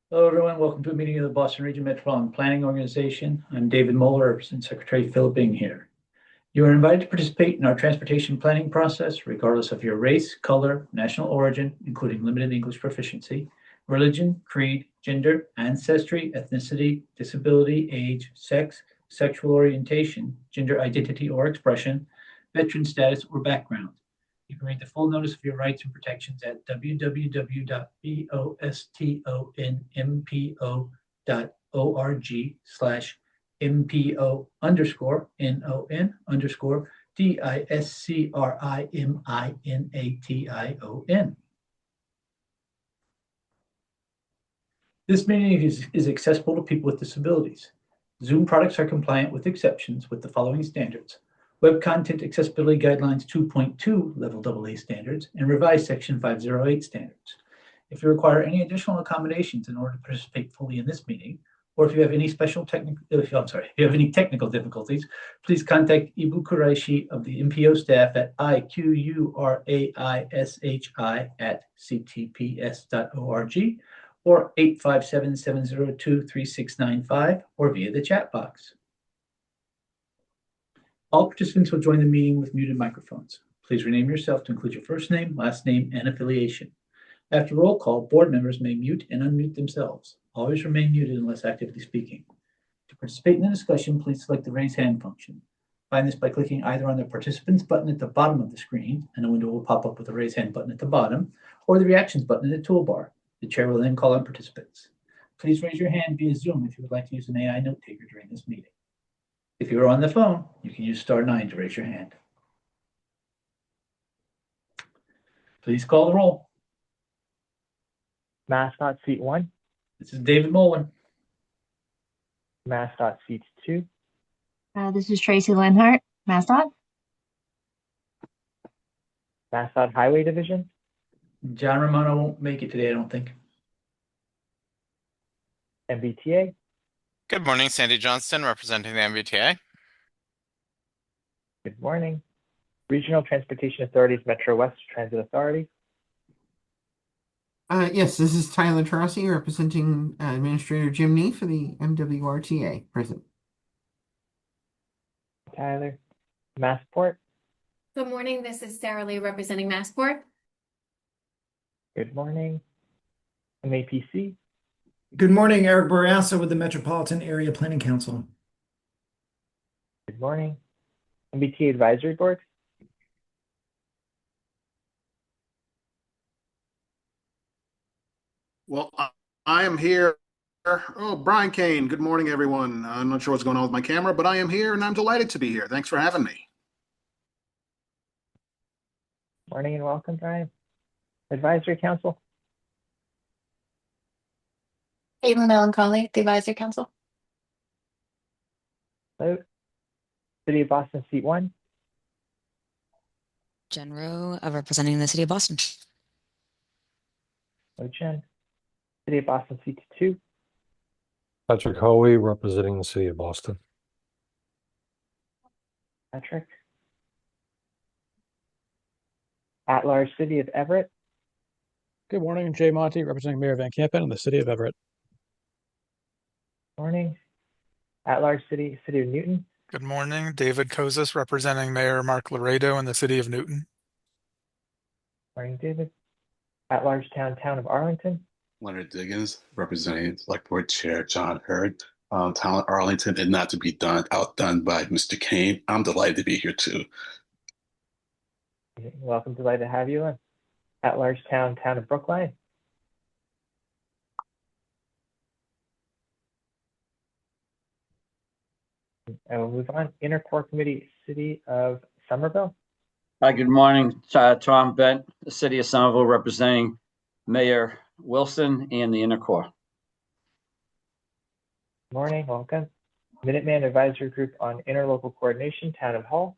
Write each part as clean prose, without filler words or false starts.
Hello, everyone. Welcome to a meeting of the Boston Region Metropolitan Planning Organization. I'm David Moeller, representing Secretary Philip Ing here. You are invited to participate in our transportation planning process, regardless of your race, color, national origin, including limited English proficiency, religion, creed, gender, ancestry, ethnicity, disability, age, sex, sexual orientation, gender identity or expression, veteran status, or background. You can read the full notice of your rights and protections at www.boston_MPO.org/MPO_DISCRIMINATION. This meeting is accessible to people with disabilities. Zoom products are compliant with exceptions with the following standards: Web Content Accessibility Guidelines 2.2 Level AA standards and revised Section 508 standards. If you require any additional accommodations in order to participate fully in this meeting, or if you have any technical difficulties, please contact Ibu Kuraishi of the MPO staff at iquraishi@ctps.org or 857-702-3695 or via the chat box. All participants will join the meeting with muted microphones. Please rename yourself to include your first name, last name, and affiliation. After roll call, board members may mute and unmute themselves. Always remain muted unless actively speaking. To participate in the discussion, please select the raise hand function. Find this by clicking either on the participants button at the bottom of the screen, and a window will pop up with the raise hand button at the bottom, or the reactions button in the toolbar. The chair will then call on participants. Please raise your hand via Zoom if you would like to use an AI note taker during this meeting. If you are on the phone, you can use *9 to raise your hand. Please call the roll. Mascot seat 1. This is David Moeller. Mascot seat 2. This is Tracy Linhart, Mascot. Mascot Highway Division. John Romano won't make it today, I don't think. MBTA. Good morning, Sandy Johnston, representing the MBTA. Good morning. Regional Transportation Authorities Metro West Transit Authority. Yes, this is Tyler Trossi, representing Administrator Jim Nee for the MWRTA. Present. Tyler. Massport. Good morning. This is Sarah Lee representing Massport. Good morning. MAPC. Good morning, Eric Boreassa with the Metropolitan Area Planning Council. Good morning. MBTA Advisory Board. Well, I am here. Oh, Brian Kane. Good morning, everyone. I'm not sure what's going on with my camera, but I am here and I'm delighted to be here. Thanks for having me. Morning and welcome, Brian. Advisory Council. Caitlin Melancholy, the Advisory Council. Hello. City of Boston seat 1. Jen Rowe, representing the City of Boston. Hello, Jen. City of Boston seat 2. Patrick Hoey, representing the City of Boston. Patrick. At-large City of Everett. Good morning, Jay Monty, representing Mayor Van Campen in the City of Everett. Morning. At-large City of Newton. Good morning, David Kozis, representing Mayor Mark Laredo in the City of Newton. Morning, David. At-large Town of Arlington. Leonard Diggins, representing Select Board Chair John Hurd. Town of Arlington, and not to be outdone by Mr. Kane. I'm delighted to be here too. Welcome, delighted to have you. At-large Town of Brookline. And we'll move on. Intercore Committee, City of Somerville. Hi, good morning. Tom Bent, the City of Somerville, representing Mayor Wilson and the Intercore. Morning, welcome. Minuteman Advisory Group on Interlocal Coordination, Town of Hull.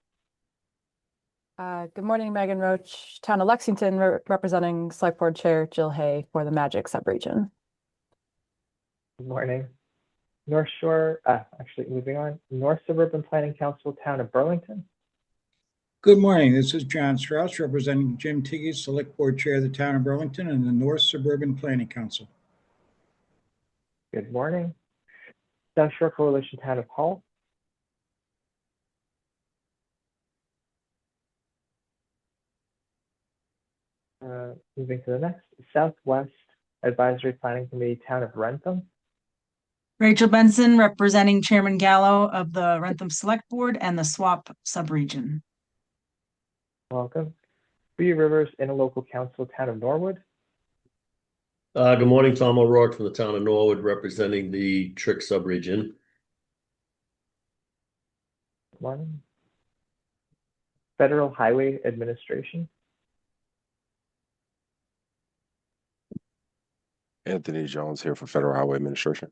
Good morning, Megan Roach, Town of Lexington, representing Select Board Chair Jill Hay for the Magic Subregion. Good morning. North Shore, moving on. North Suburban Planning Council, Town of Burlington. Good morning. This is John Strauss, representing Jim Tigges, Select Board Chair of the Town of Burlington and the North Suburban Planning Council. Good morning. South Shore Coalition Town of Hull. Moving to the next, Southwest Advisory Planning Committee, Town of Rentham. Rachel Benson, representing Chairman Gallo of the Rentham Select Board and the SWAP Subregion. Welcome. Three Rivers Interlocal Council, Town of Norwood. Good morning, Tom O'Rourke from the town of Norwood, representing the Trick Subregion. Good morning. Federal Highway Administration. Anthony Jones here for Federal Highway Administration.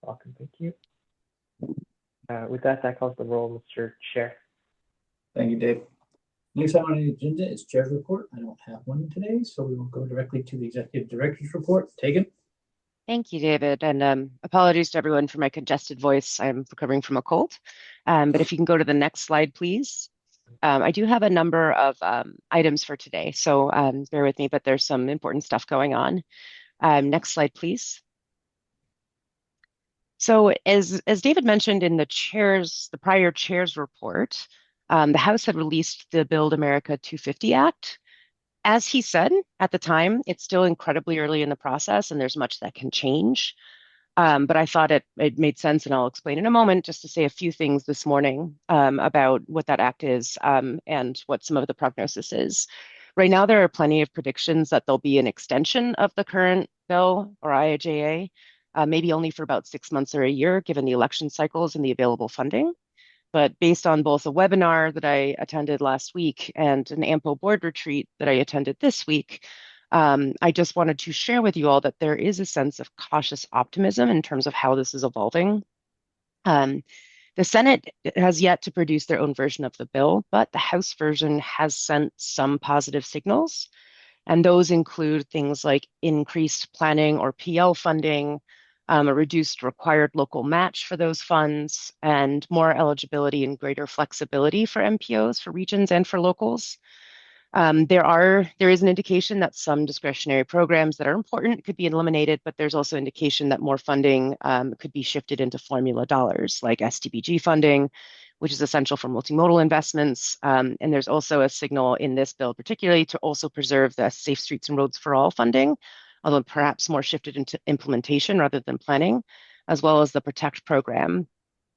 Welcome, thank you. With that calls the roll, Mr. Chair. Thank you, Dave. Next item on the agenda is Chair's Report. I don't have one today, so we will go directly to the Executive Director's Report. Tegan? Thank you, David, and apologies to everyone for my congested voice. I'm recovering from a cold. But if you can go to the next slide, please. I do have a number of items for today, so bear with me, but there's some important stuff going on. Next slide, please. So as David mentioned in the prior chair's report, the House had released the Build America 250 Act. As he said at the time, it's still incredibly early in the process and there's much that can change. But I thought it made sense, and I'll explain in a moment, just to say a few things this morning about what that act is and what some of the prognosis is. Right now, there are plenty of predictions that there'll be an extension of the current bill or IIJA, maybe only for about 6 months or a year, given the election cycles and the available funding. But based on both a webinar that I attended last week and an AMPO board retreat that I attended this week, I just wanted to share with you all that there is a sense of cautious optimism in terms of how this is evolving. The Senate has yet to produce their own version of the bill, but the House version has sent some positive signals. And those include things like increased planning or PL funding, a reduced required local match for those funds, and more eligibility and greater flexibility for MPOs, for regions, and for locals. There is an indication that some discretionary programs that are important could be eliminated, but there's also indication that more funding could be shifted into formula dollars, like STBG funding, which is essential for multimodal investments. And there's also a signal in this bill, particularly to also preserve the Safe Streets and Roads for All funding, although perhaps more shifted into implementation rather than planning, as well as the PROTECT program.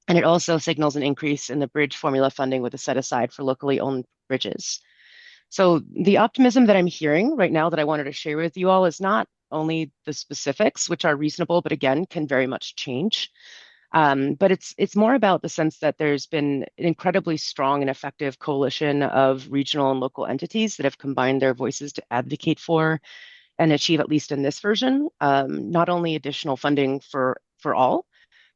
And it also signals an increase in the bridge formula funding with a set aside for locally owned bridges. So the optimism that I'm hearing right now that I wanted to share with you all is not only the specifics, which are reasonable, but again, can very much change. But it's more about the sense that there's been an incredibly strong and effective coalition of regional and local entities that have combined their voices to advocate for and achieve, at least in this version, not only additional funding for all,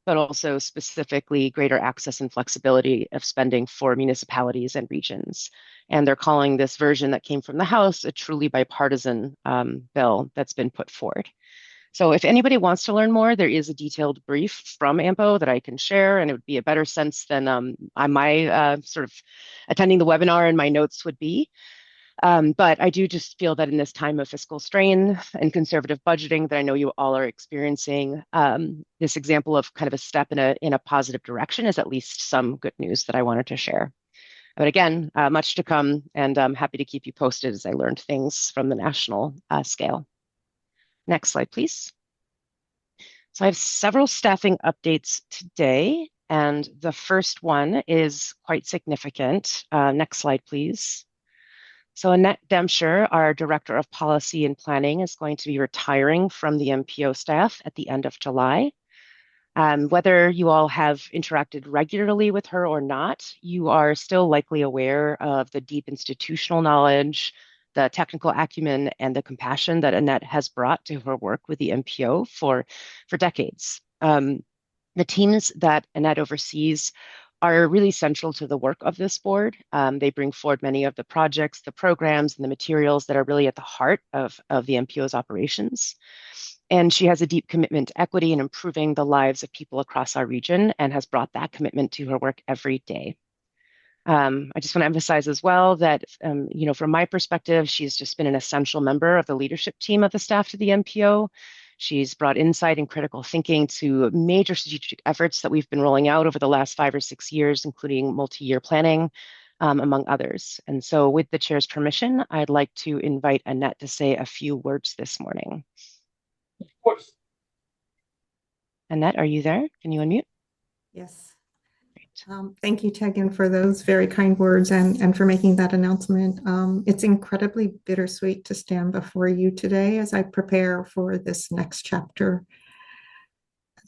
but also specifically greater access and flexibility of spending for municipalities and regions. And they're calling this version that came from the House a truly bipartisan bill that's been put forward. So if anybody wants to learn more, there is a detailed brief from AMPO that I can share, and it would be a better sense than my sort of attending the webinar and my notes would be. But I do just feel that in this time of fiscal strain and conservative budgeting that I know you all are experiencing, this example of kind of a step in a positive direction is at least some good news that I wanted to share. But again, much to come, and I'm happy to keep you posted as I learned things from the national scale. Next slide, please. So I have several staffing updates today, and the first one is quite significant. Next slide, please. So Annette Dempscher, our Director of Policy and Planning, is going to be retiring from the MPO staff at the end of July. Whether you all have interacted regularly with her or not, you are still likely aware of the deep institutional knowledge, the technical acumen, and the compassion that Annette has brought to her work with the MPO for decades. The teams that Annette oversees are really central to the work of this board. They bring forward many of the projects, the programs, and the materials that are really at the heart of the MPO's operations. And she has a deep commitment to equity and improving the lives of people across our region and has brought that commitment to her work every day. I just want to emphasize as well that, from my perspective, she's just been an essential member of the leadership team of the staff to the MPO. She's brought insight and critical thinking to major strategic efforts that we've been rolling out over the last 5 or 6 years, including multi-year planning, among others. And so with the chair's permission, I'd like to invite Annette to say a few words this morning. Of course. Annette, are you there? Can you unmute? Yes. Thank you, Tegan, for those very kind words and for making that announcement. It's incredibly bittersweet to stand before you today as I prepare for this next chapter.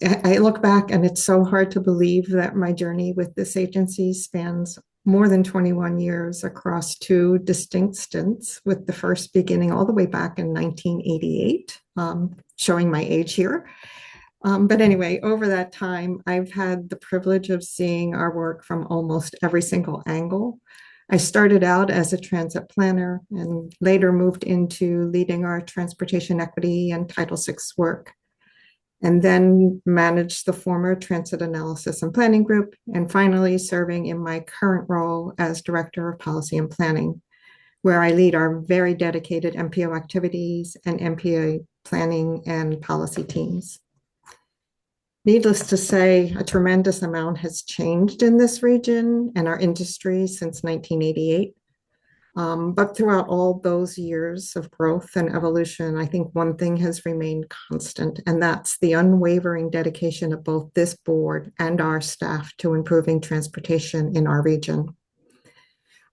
I look back and it's so hard to believe that my journey with this agency spans more than 21 years across 2 distinct stints, with the first beginning all the way back in 1988, showing my age here. But anyway, over that time, I've had the privilege of seeing our work from almost every single angle. I started out as a transit planner and later moved into leading our transportation equity and Title VI work, and then managed the former Transit Analysis and Planning Group, and finally serving in my current role as Director of Policy and Planning, where I lead our very dedicated MPO activities and MPO planning and policy teams. Needless to say, a tremendous amount has changed in this region and our industry since 1988. But throughout all those years of growth and evolution, I think one thing has remained constant, and that's the unwavering dedication of both this board and our staff to improving transportation in our region.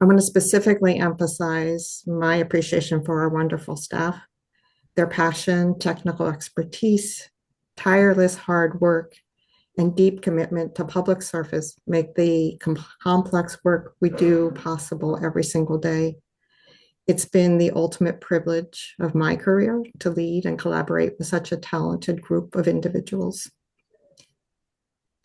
I want to specifically emphasize my appreciation for our wonderful staff. Their passion, technical expertise, tireless hard work, and deep commitment to public service make the complex work we do possible every single day. It's been the ultimate privilege of my career to lead and collaborate with such a talented group of individuals.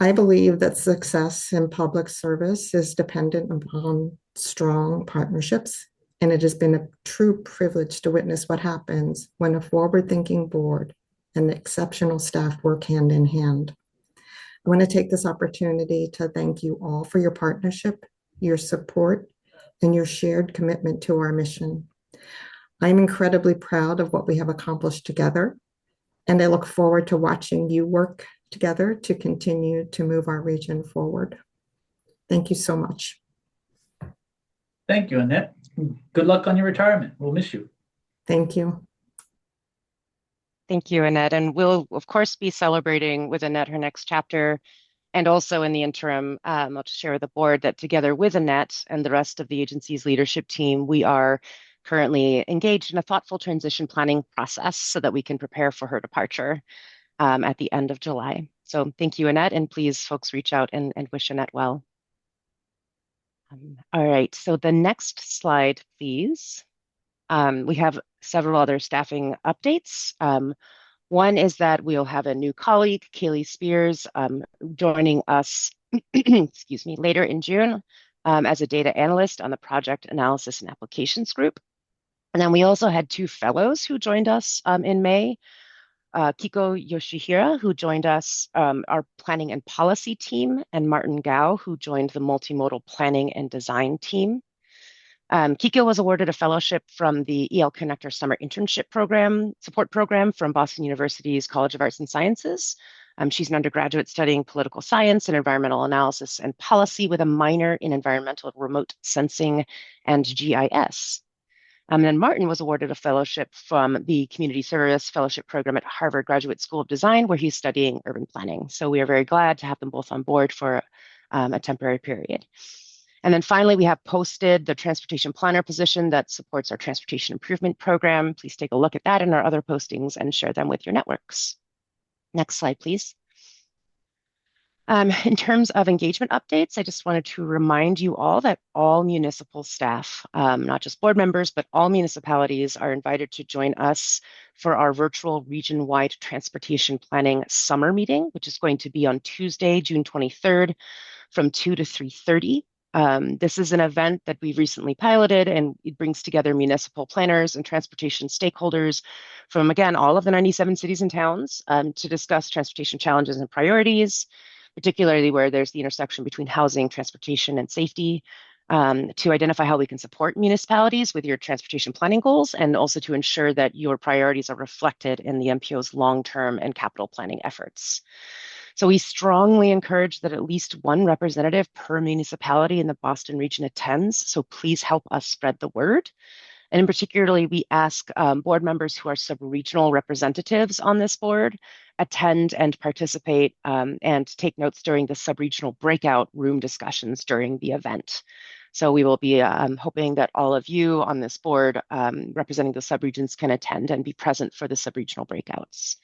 I believe that success in public service is dependent upon strong partnerships, and it has been a true privilege to witness what happens when a forward-thinking board and exceptional staff work hand in hand. I want to take this opportunity to thank you all for your partnership, your support, and your shared commitment to our mission. I'm incredibly proud of what we have accomplished together, and I look forward to watching you work together to continue to move our region forward. Thank you so much. Thank you, Annette. Good luck on your retirement. We'll miss you. Thank you. Thank you, Annette. And we'll, of course, be celebrating with Annette her next chapter. And also in the interim, I'll just share with the board that together with Annette and the rest of the agency's leadership team, we are currently engaged in a thoughtful transition planning process so that we can prepare for her departure at the end of July. So thank you, Annette, and please, folks, reach out and wish Annette well. All right, so the next slide, please. We have several other staffing updates. One is that we'll have a new colleague, Kaylee Spears, joining us excuse me, later in June as a data analyst on the project analysis and applications group. And then we also had 2 fellows who joined us in May. Kiko Yoshihira, who joined us, our planning and policy team, and Martin Gao, who joined the multimodal planning and design team. Kiko was awarded a fellowship from the EL Connector Summer Internship Program, support program from Boston University's College of Arts and Sciences. She's an undergraduate studying political science and environmental analysis and policy with a minor in environmental remote sensing and GIS. And then Martin was awarded a fellowship from the Community Service Fellowship Program at Harvard Graduate School of Design, where he's studying urban planning. So we are very glad to have them both on board for a temporary period. And then finally, we have posted the transportation planner position that supports our transportation improvement program. Please take a look at that and our other postings and share them with your networks. Next slide, please. In terms of engagement updates, I just wanted to remind you all that all municipal staff, not just board members, but all municipalities are invited to join us for our virtual region-wide transportation planning summer meeting, which is going to be on Tuesday, June 23rd from 2 to 3:30. This is an event that we recently piloted, and it brings together municipal planners and transportation stakeholders from, again, all of the 97 cities and towns to discuss transportation challenges and priorities, particularly where there's the intersection between housing, transportation, and safety. to identify how we can support municipalities with your transportation planning goals, and also to ensure that your priorities are reflected in the MPO's long-term and capital planning efforts. So we strongly encourage that at least one representative per municipality in the Boston region attends. So please help us spread the word. And in particularly, we ask board members who are sub-regional representatives on this board attend and participate and take notes during the sub-regional breakout room discussions during the event. So we will be hoping that all of you on this board representing the subregions can attend and be present for the sub-regional breakouts.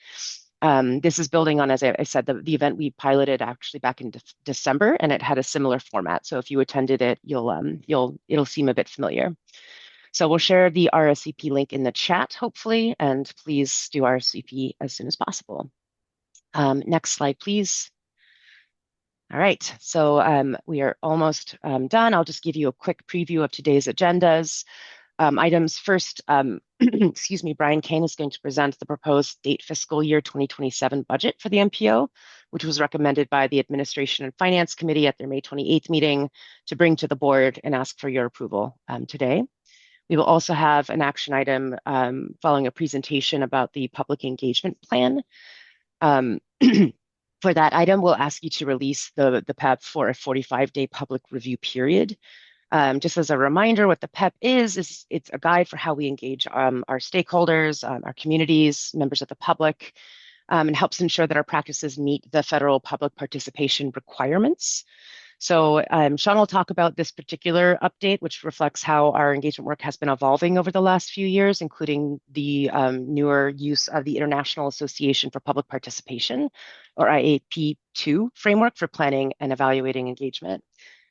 This is building on, as I said, the event we piloted actually back in December, and it had a similar format. So if you attended it, it'll seem a bit familiar. So we'll share the RSVP link in the chat, hopefully, and please do RSVP as soon as possible. Next slide, please. All right, so we are almost done. I'll just give you a quick preview of today's agendas. Items first, excuse me, Brian Kane is going to present the proposed state fiscal year 2027 budget for the MPO, which was recommended by the Administration and Finance Committee at their May 28th meeting to bring to the board and ask for your approval today. We will also have an action item following a presentation about the public engagement plan. For that item, we'll ask you to release the PEP for a 45-day public review period. Just as a reminder, what the PEP is it's a guide for how we engage our stakeholders, our communities, members of the public, and helps ensure that our practices meet the federal public participation requirements. So Sean will talk about this particular update, which reflects how our engagement work has been evolving over the last few years, including the newer use of the International Association for Public Participation, or IAP2 framework for planning and evaluating engagement.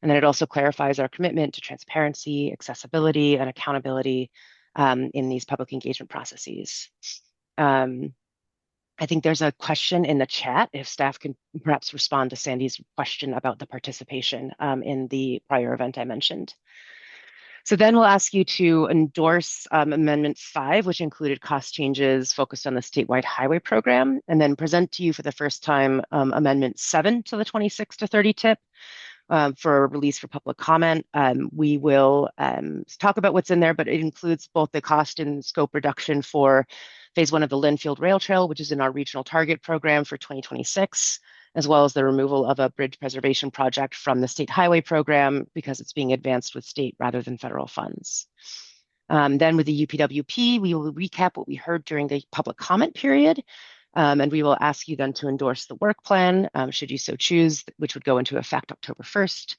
And then it also clarifies our commitment to transparency, accessibility, and accountability in these public engagement processes. I think there's a question in the chat if staff can perhaps respond to Sandy's question about the participation in the prior event I mentioned. So then we'll ask you to endorse Amendment 5, which included cost changes focused on the statewide highway program, and then present to you for the first time Amendment 7 to the 26 to 30 tip for release for public comment. We will talk about what's in there, but it includes both the cost and scope reduction for Phase 1 of the Linfield Rail Trail, which is in our regional target program for 2026, as well as the removal of a bridge preservation project from the state highway program because it's being advanced with state rather than federal funds. Then with the UPWP, we will recap what we heard during the public comment period, and we will ask you then to endorse the work plan, should you so choose, which would go into effect October 1st.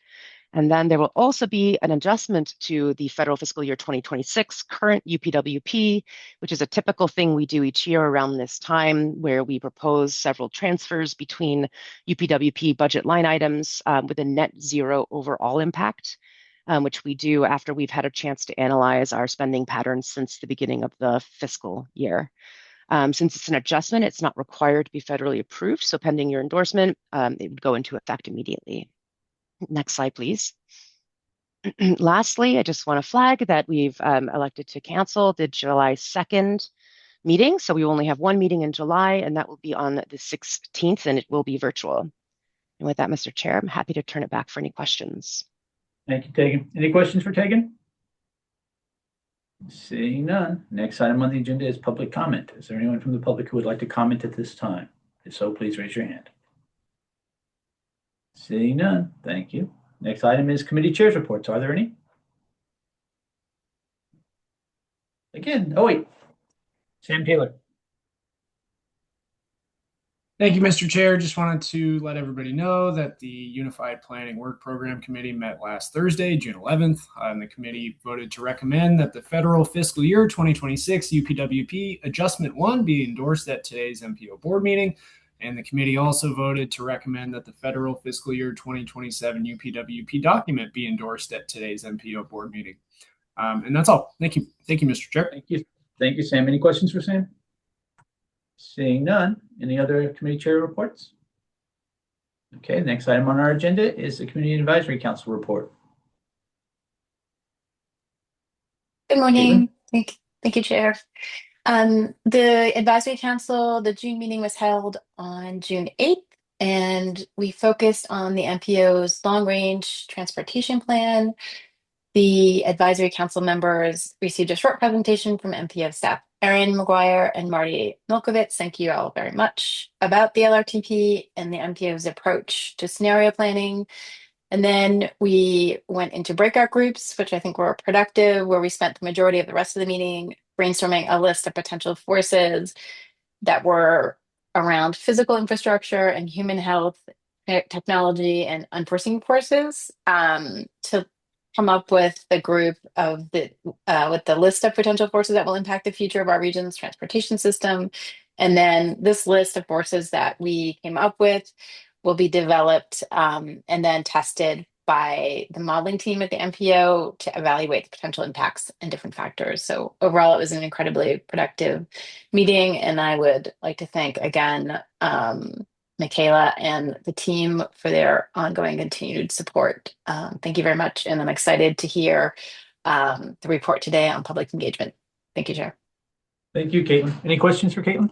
And then there will also be an adjustment to the federal fiscal year 2026 current UPWP, which is a typical thing we do each year around this time, where we propose several transfers between UPWP budget line items with a net zero overall impact, which we do after we've had a chance to analyze our spending patterns since the beginning of the fiscal year. Since it's an adjustment, it's not required to be federally approved, so pending your endorsement, it would go into effect immediately. Next slide, please. Lastly, I just want to flag that we've elected to cancel the July 2nd meeting. So we only have one meeting in July, and that will be on the 16th, and it will be virtual. And with that, Mr. Chair, I'm happy to turn it back for any questions. Thank you, Tegan. Any questions for Tegan? Seeing none. Next item on the agenda is public comment. Is there anyone from the public who would like to comment at this time? If so, please raise your hand. Seeing none, thank you. Next item is committee chairs reports. Are there any? Again, oh wait, Sam Taylor. Thank you, Mr. Chair. Just wanted to let everybody know that the Unified Planning Work Program Committee met last Thursday, June 11th, and the committee voted to recommend that the federal fiscal year 2026 UPWP Adjustment 1 be endorsed at today's MPO board meeting. And the committee also voted to recommend that the federal fiscal year 2027 UPWP document be endorsed at today's MPO board meeting. And that's all. Thank you. Thank you, Mr. Chair. Thank you. Thank you, Sam. Any questions for Sam? Seeing none. Any other committee chair reports? Okay, next item on our agenda is the Community Advisory Council report. Good morning. Thank you, Chair. The Advisory Council, the June meeting was held on June 8th, and we focused on the MPO's long-range transportation plan, The advisory council members received a short presentation from MPO staff Erin McGuire and Marty Milkovitz. Thank you all very much about the LRTP and the MPO's approach to scenario planning. And then we went into breakout groups, which I think were productive, where we spent the majority of the rest of the meeting brainstorming a list of potential forces that were around physical infrastructure and human health, technology, and unforeseen forces, to come up with the group of with the list of potential forces that will impact the future of our region's transportation system. And then this list of forces that we came up with will be developed and then tested by the modeling team at the MPO to evaluate the potential impacts and different factors. So overall, it was an incredibly productive meeting, and I would like to thank again Michaela and the team for their ongoing continued support. Thank you very much, and I'm excited to hear the report today on public engagement. Thank you, Chair. Thank you, Caitlin. Any questions for Caitlin?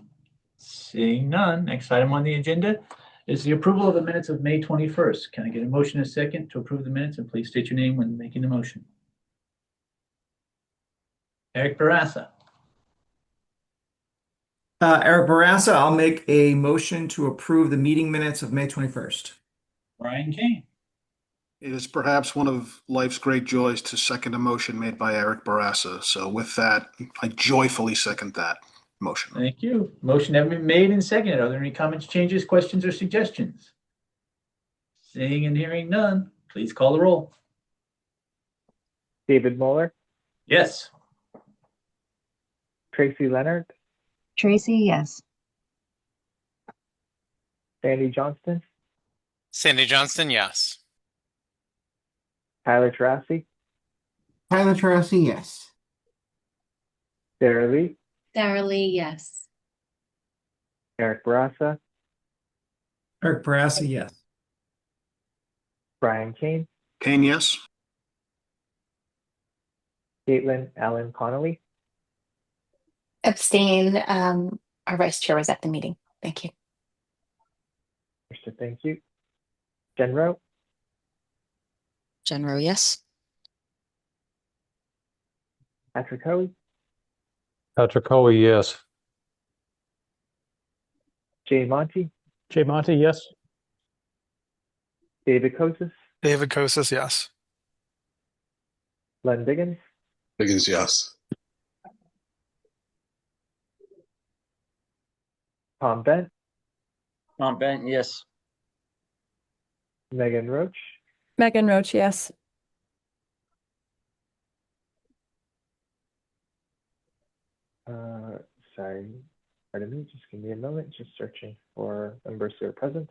Seeing none, next item on the agenda is the approval of the minutes of May 21st. Can I get a motion and a second to approve the minutes, and please state your name when making the motion? Eric Barassa. Eric Barassa, I'll make a motion to approve the meeting minutes of May 21st. Brian Kane. It is perhaps one of life's great joys to second a motion made by Eric Barassa. So with that, I joyfully second that motion. Thank you. Motion having been made and seconded. Are there any comments, changes, questions, or suggestions? Seeing and hearing none, please call the roll. David Moeller, Yes. Tracy Leonard, Tracy, yes. Sandy Johnston, Sandy Johnston, yes. Tyler Tarasi, Tyler Tarasi, yes. Sarah Lee, Sarah Lee, yes. Eric Barassa, Eric Barassa, yes. Brian Kane, Kane, yes. Caitlin Allen Connolly, Abstain. Our vice chair was at the meeting. Thank you. thank you. Jen Rowe, Jen Rowe, yes. Patrick Hoey, Patrick Hoey, yes. Jay Monty, Jay Monty, yes. David Kosis, David Kosis, yes. Len Biggins, Biggins, yes. Tom Bent, Tom Bent, yes. Megan Roach, Megan Roach, yes. Sorry, pardon me, just give me a moment, just searching for members who are present.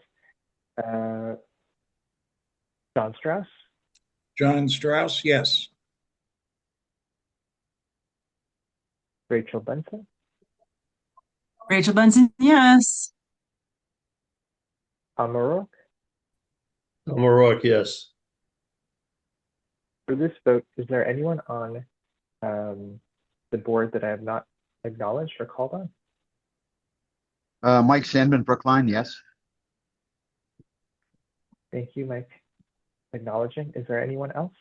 John Strauss, John Strauss, yes. Rachel Benson, Rachel Benson, yes. Tom O'Rourke. Tom O'Rourke, yes. For this vote, is there anyone on the board that I have not acknowledged or called on? Mike Sandman, Brookline, yes. Thank you, Mike. Acknowledging. Is there anyone else?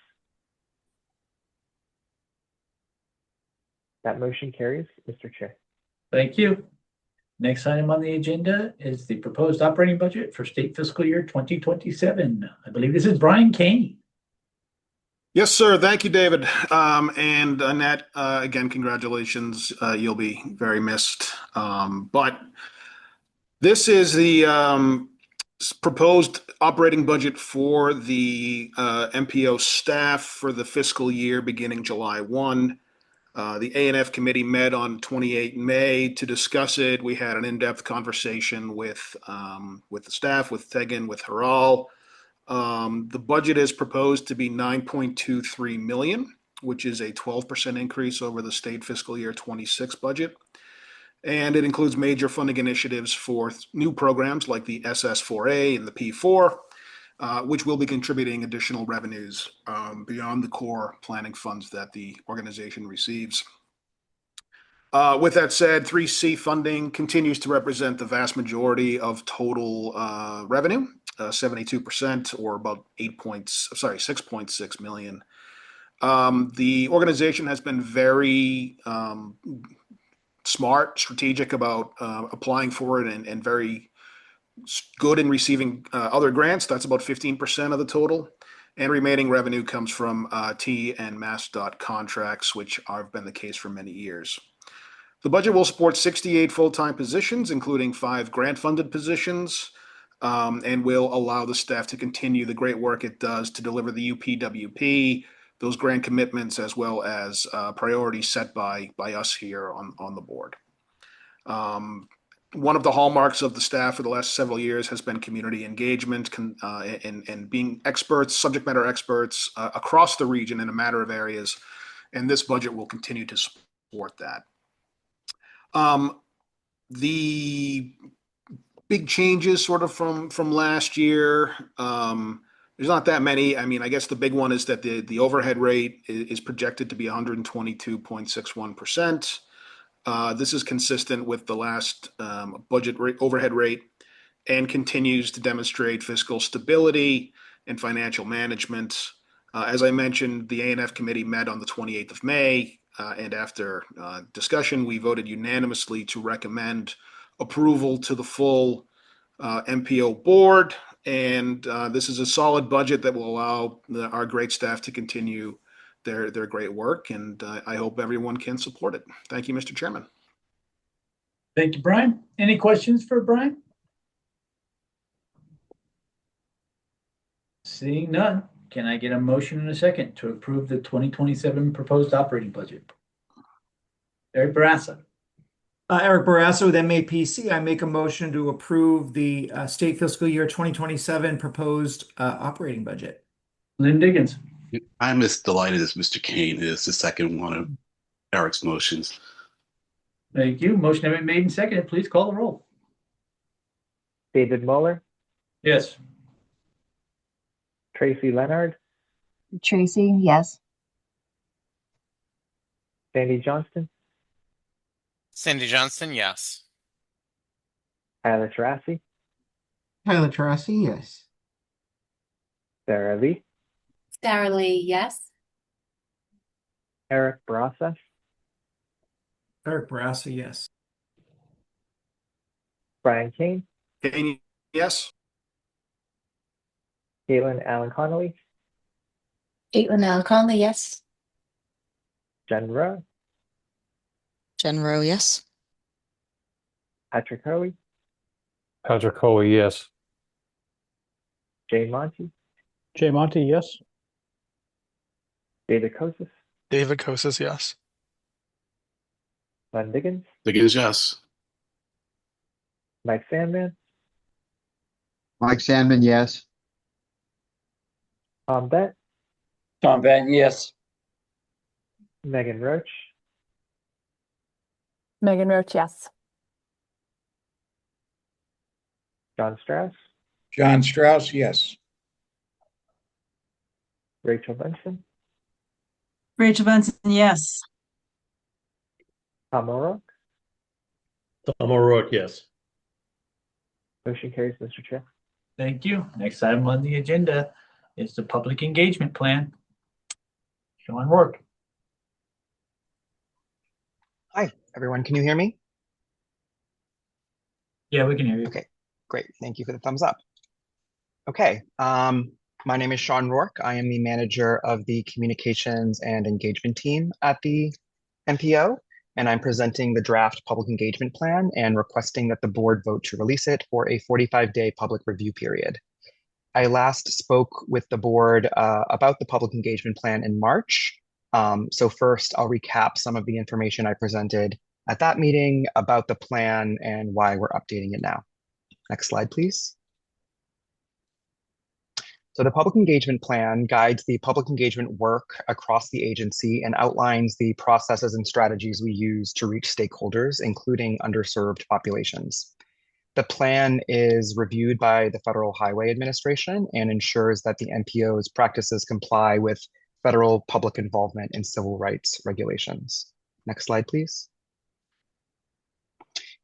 That motion carries, Mr. Chair. Thank you. Next item on the agenda is the proposed operating budget for state fiscal year 2027. I believe this is Brian Kane. Yes, sir. Thank you, David. And Annette, again, congratulations. You'll be very missed. But this is the proposed operating budget for the MPO staff for the fiscal year beginning July 1. The A&F committee met on 28 May to discuss it. We had an in-depth conversation with the staff, with Tegan, with Haral. The budget is proposed to be $9.23 million, which is a 12% increase over the state fiscal year 26 budget. And it includes major funding initiatives for new programs like the SS4A and the P4, which will be contributing additional revenues beyond the core planning funds that the organization receives. With that said, 3C funding continues to represent the vast majority of total revenue, 72%, or about $6.6 million. The organization has been very smart, strategic about applying for it and very good in receiving other grants. That's about 15% of the total. And remaining revenue comes from T and MassDOT contracts, which have been the case for many years. The budget will support 68 full-time positions, including 5 grant-funded positions, and will allow the staff to continue the great work it does to deliver the UPWP, those grant commitments, as well as priorities set by us here on the board. One of the hallmarks of the staff for the last several years has been community engagement and being experts, subject matter experts across the region in a matter of areas, and this budget will continue to support that. The big changes sort of from last year, there's not that many. I mean, I guess the big one is that the overhead rate is projected to be 122.61%. This is consistent with the last budget rate, overhead rate, and continues to demonstrate fiscal stability and financial management. As I mentioned, the A&F committee met on the 28th of May, and after discussion, we voted unanimously to recommend approval to the full MPO board. And this is a solid budget that will allow our great staff to continue their great work, and I hope everyone can support it. Thank you, Mr. Chairman. Thank you, Brian. Any questions for Brian? Seeing none, can I get a motion in a second to approve the 2027 proposed operating budget? Eric Barassa. Eric Barrasso with MAPC. I make a motion to approve the state fiscal year 2027 proposed operating budget. Lynn Diggins. I'm as delighted as Mr. Kane is the second one of Eric's motions. Thank you. Motion has been made and seconded. Please call the roll. David Muller, Yes. Tracy Leonard, Tracy, yes. Sandy Johnston, Sandy Johnston, yes. Tyler Tarasi, Tyler Tarasi, yes. Sarah Lee, Sarah Lee, yes. Eric Barassa, Eric Barrasso, yes. Brian Kane, Kane, yes. Caitlin Allen Connolly, Caitlin Allen Conley, yes. Jen Rowe, Jen Rowe, yes. Patrick Hoey, Patrick Hoey, yes. Jay Monty, Jay Monty, yes. David Kosis, David Kosis, yes. Len Diggins, Diggins, yes. Mike Sandman, Mike Sandman, yes. Tom Bett, Tom Benton, yes. Megan Roach, Megan Roach, yes. John Strauss, John Strauss, yes. Rachel Benson, Rachel Benson, yes. Tom O'Rourke. Tom O'Rourke, yes. Motion carries, Mr. Chair. Thank you. Next item on the agenda is the public engagement plan. Sean Rourke. Hi, everyone. Can you hear me? Yeah, we can hear you. Okay, great. Thank you for the thumbs up. Okay, my name is Sean Rourke. I am the manager of the communications and engagement team at the MPO, and I'm presenting the draft public engagement plan and requesting that the board vote to release it for a 45-day public review period. I last spoke with the board about the public engagement plan in March. So first, I'll recap some of the information I presented at that meeting about the plan and why we're updating it now. Next slide, please. So the public engagement plan guides the public engagement work across the agency and outlines the processes and strategies we use to reach stakeholders, including underserved populations. The plan is reviewed by the Federal Highway Administration and ensures that the MPO's practices comply with federal public involvement in civil rights regulations. Next slide, please.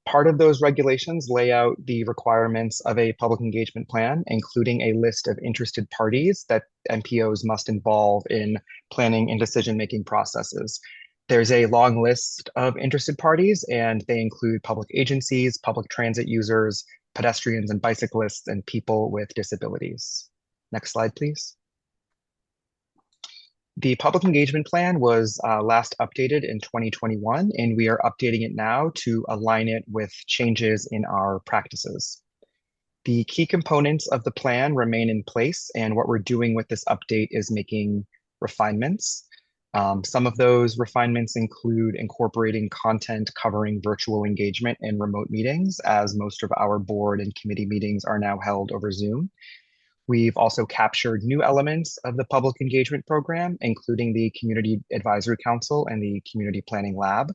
Part of those regulations lay out the requirements of a public engagement plan, including a list of interested parties that MPOs must involve in planning and decision-making processes. There's a long list of interested parties, and they include public agencies, public transit users, pedestrians and bicyclists, and people with disabilities. Next slide, please. The public engagement plan was last updated in 2021, and we are updating it now to align it with changes in our practices. The key components of the plan remain in place, and what we're doing with this update is making refinements. Some of those refinements include incorporating content covering virtual engagement and remote meetings, as most of our board and committee meetings are now held over Zoom. We've also captured new elements of the public engagement program, including the Community Advisory Council and the Community Planning Lab.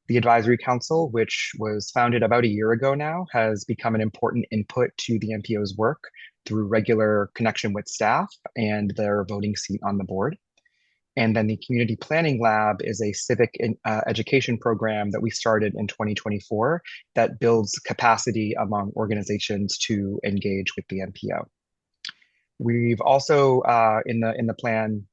The Advisory Council, which was founded about a year ago now, has become an important input to the MPO's work through regular connection with staff and their voting seat on the board. And then the Community Planning Lab is a civic education program that we started in 2024 that builds capacity among organizations to engage with the MPO. We've also, in the plan,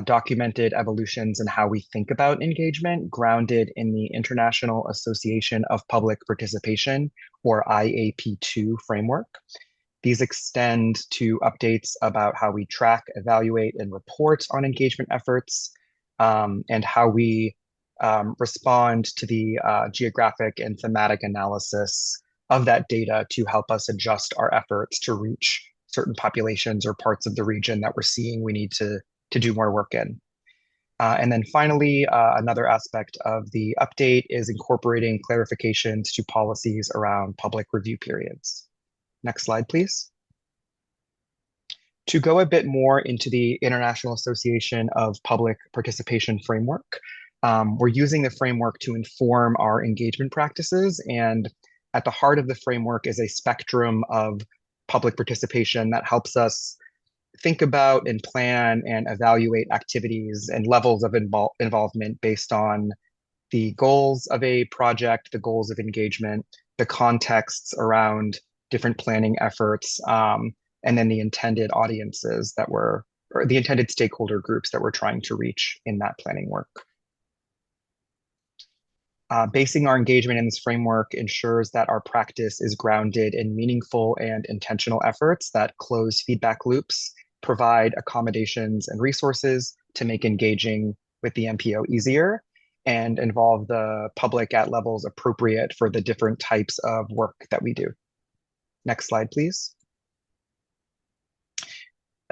documented evolutions in how we think about engagement, grounded in the International Association of Public Participation, or IAP2 framework. These extend to updates about how we track, evaluate, and report on engagement efforts, and how we respond to the geographic and thematic analysis of that data to help us adjust our efforts to reach certain populations or parts of the region that we're seeing we need to do more work in. And then finally, another aspect of the update is incorporating clarifications to policies around public review periods. Next slide, please. To go a bit more into the International Association of Public Participation framework, we're using the framework to inform our engagement practices, and at the heart of the framework is a spectrum of public participation that helps us think about and plan and evaluate activities and levels of involvement based on the goals of a project, the goals of engagement, the contexts around different planning efforts, and then the intended audiences that or the intended stakeholder groups that we're trying to reach in that planning work. Basing our engagement in this framework ensures that our practice is grounded in meaningful and intentional efforts that close feedback loops, provide accommodations and resources to make engaging with the MPO easier, and involve the public at levels appropriate for the different types of work that we do. Next slide, please.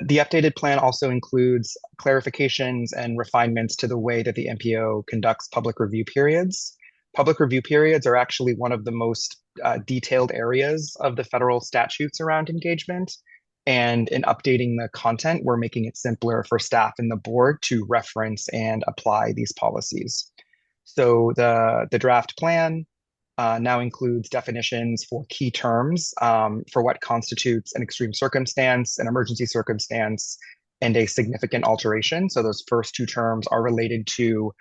The updated plan also includes clarifications and refinements to the way that the MPO conducts public review periods. Public review periods are actually one of the most detailed areas of the federal statutes around engagement. And in updating the content, we're making it simpler for staff and the board to reference and apply these policies. So the draft plan now includes definitions for key terms for what constitutes an extreme circumstance, an emergency circumstance, and a significant alteration. So those first two terms are related to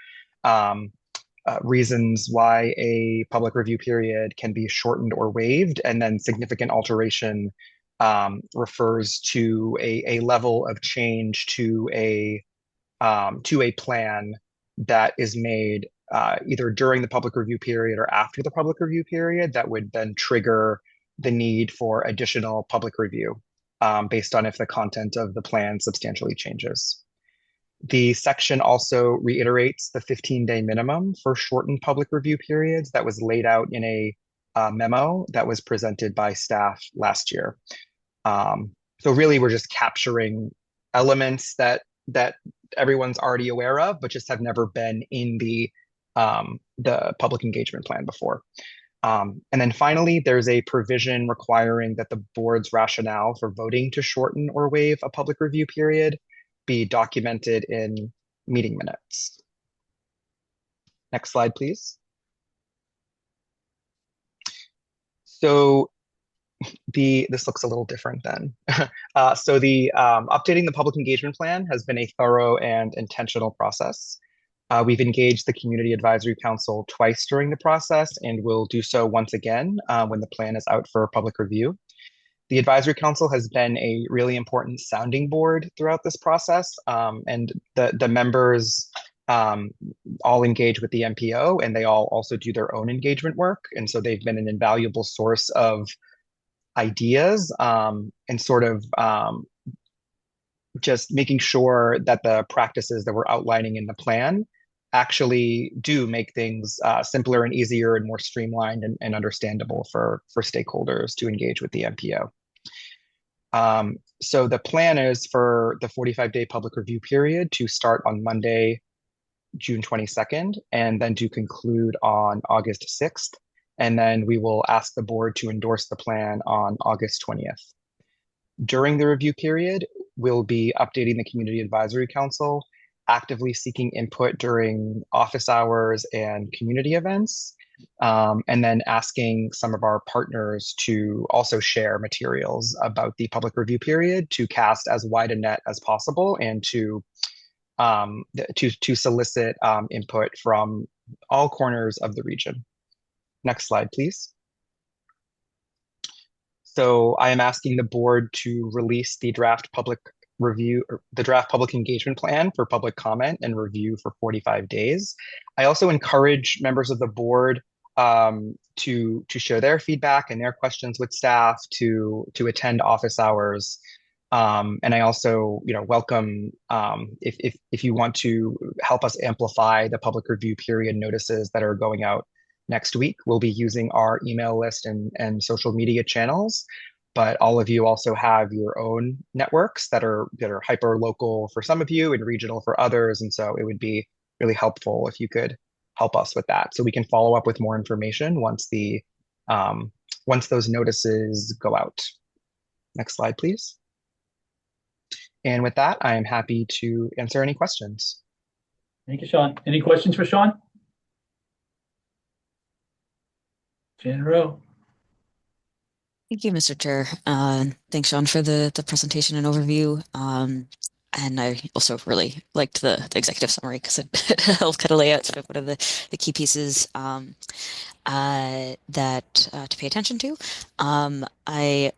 reasons why a public review period can be shortened or waived, and then significant alteration refers to a level of change to a plan that is made either during the public review period or after the public review period that would then trigger the need for additional public review based on if the content of the plan substantially changes. The section also reiterates the 15-day minimum for shortened public review periods that was laid out in a memo that was presented by staff last year. So really, we're just capturing elements that everyone's already aware of, but just have never been in the public engagement plan before. And then finally, there's a provision requiring that the board's rationale for voting to shorten or waive a public review period be documented in meeting minutes. Next slide, please. So this looks a little different then. So updating the public engagement plan has been a thorough and intentional process. We've engaged the Community Advisory Council twice during the process and will do so once again when the plan is out for public review. The Advisory Council has been a really important sounding board throughout this process, and the members all engage with the MPO, and they all also do their own engagement work. And so they've been an invaluable source of ideas and sort of just making sure that the practices that we're outlining in the plan actually do make things simpler and easier and more streamlined and understandable for stakeholders to engage with the MPO. So the plan is for the 45-day public review period to start on Monday, June 22nd, and then to conclude on August 6th. And then we will ask the board to endorse the plan on August 20th. During the review period, we'll be updating the Community Advisory Council, actively seeking input during office hours and community events, and then asking some of our partners to also share materials about the public review period to cast as wide a net as possible and to solicit input from all corners of the region. Next slide, please. So I am asking the board to release the draft public review, or the draft public engagement plan for public comment and review for 45 days. I also encourage members of the board to share their feedback and their questions with staff, to attend office hours. And I also, welcome if you want to help us amplify the public review period notices that are going out next week. We'll be using our email list and social media channels, but all of you also have your own networks that are hyper local for some of you and regional for others. And so it would be really helpful if you could help us with that, so we can follow up with more information once those notices go out. Next slide, please. And with that, I am happy to answer any questions. Thank you, Sean. Any questions for Sean? Jan Rowe. Thank you, Mr. Chair. Thanks, Sean, for the presentation and overview. And I also really liked the executive summary because it helped kind of lay out sort of what are the key pieces that to pay attention to. My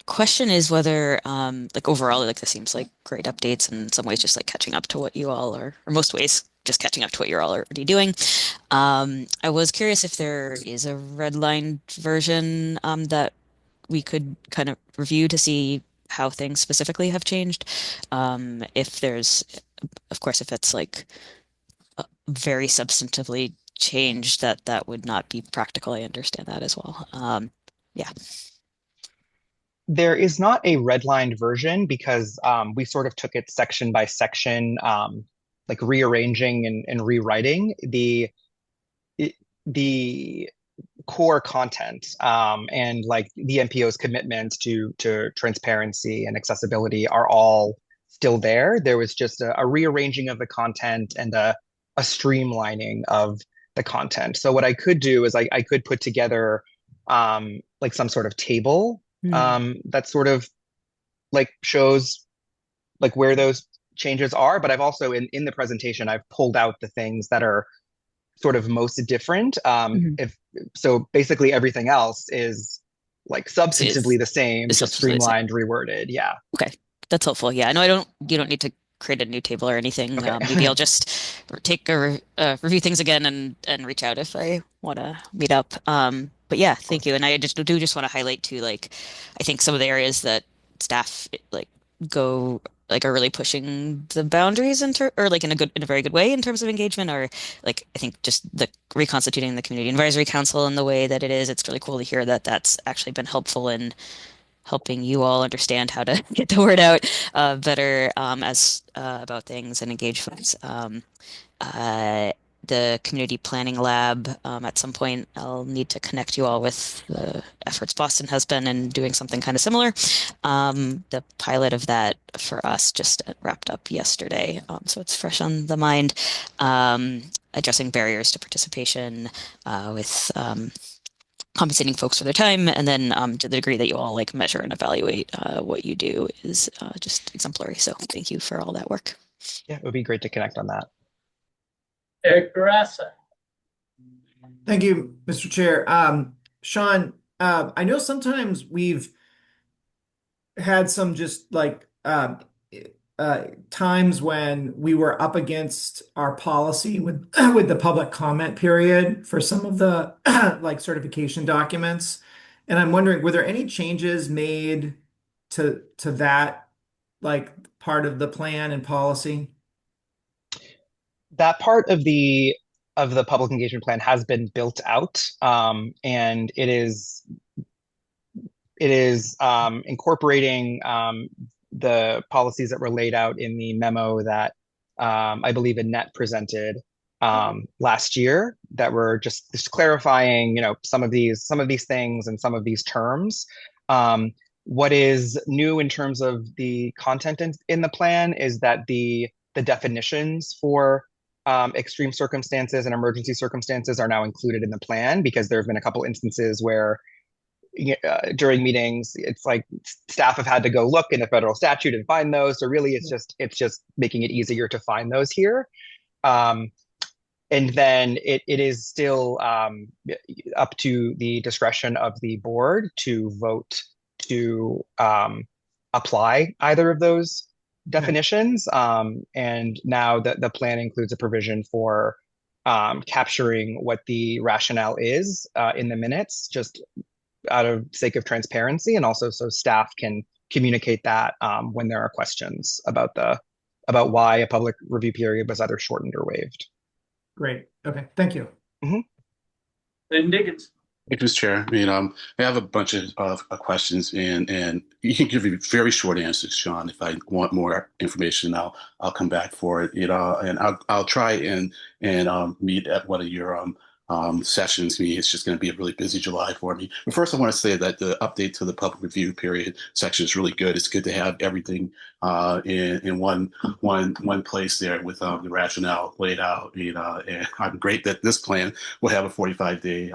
question is whether like overall, like this seems like great updates, and in some ways just like catching up to what you all are, or most ways just catching up to what you're all already doing. I was curious if there is a redlined version that we could kind of review to see how things specifically have changed. If there's, of course, if it's like very substantively changed, that would not be practical. I understand that as well. Yeah. There is not a redlined version because we sort of took it section by section, like rearranging and rewriting the core content and like the MPO's commitments to transparency and accessibility are all still there. There was just a rearranging of the content and a streamlining of the content. So what I could do is I could put together like some sort of table that sort of like shows like where those changes are. But I've also in the presentation, I've pulled out the things that are sort of most different. So basically everything else is like substantively the same, just streamlined, reworded. Yeah. Okay. That's helpful. Yeah. No, you don't need to create a new table or anything. Okay. Maybe I'll just take a review things again and reach out if I want to meet up. But yeah, thank you. And I just want to highlight too, like, I think some of the areas that staff like go like are really pushing the boundaries or like in a very good way in terms of engagement, or like I think just the reconstituting the Community Advisory Council in the way that it is. It's really cool to hear that that's actually been helpful in helping you all understand how to get the word out better as about things and engagements. The community planning lab, at some point I'll need to connect you all with the efforts Boston has been in doing something kind of similar. The pilot of that for us just wrapped up yesterday, so it's fresh on the mind. Addressing barriers to participation with compensating folks for their time, and then to the degree that you all like measure and evaluate what you do is just exemplary. So thank you for all that work. Yeah, it would be great to connect on that. Eric Barassa. Thank you, Mr. Chair. Sean, I know sometimes we've had some just like times when we were up against our policy with with the public comment period for some of the like certification documents. And I'm wondering, were there any changes made to that like part of the plan and policy? That part of the public engagement plan has been built out, and it is incorporating the policies that were laid out in the memo that I believe Annette presented last year, that were just clarifying, some of these things and some of these terms. What is new in terms of the content in the plan is that the definitions for extreme circumstances and emergency circumstances are now included in the plan, because there have been a couple instances where during meetings, it's like staff have had to go look in the federal statute and find those. So really, it's just making it easier to find those here. And then it is still up to the discretion of the board to vote to apply either of those definitions. And now the plan includes a provision for capturing what the rationale is in the minutes, just out of sake of transparency, and also so staff can communicate that when there are questions about why a public review period was either shortened or waived. Great. Okay. Thank you. Lynn Diggins. Thank you, Mr. Chair. I have a bunch of questions, and you can give me very short answers, Sean. If I want more information, I'll come back for it. And I'll try and meet at one of your sessions. It's just going to be a really busy July for me. But first, I want to say that the update to the public review period section is really good. It's good to have everything in one place there with the rationale laid out. And I'm great that this plan will have a 45-day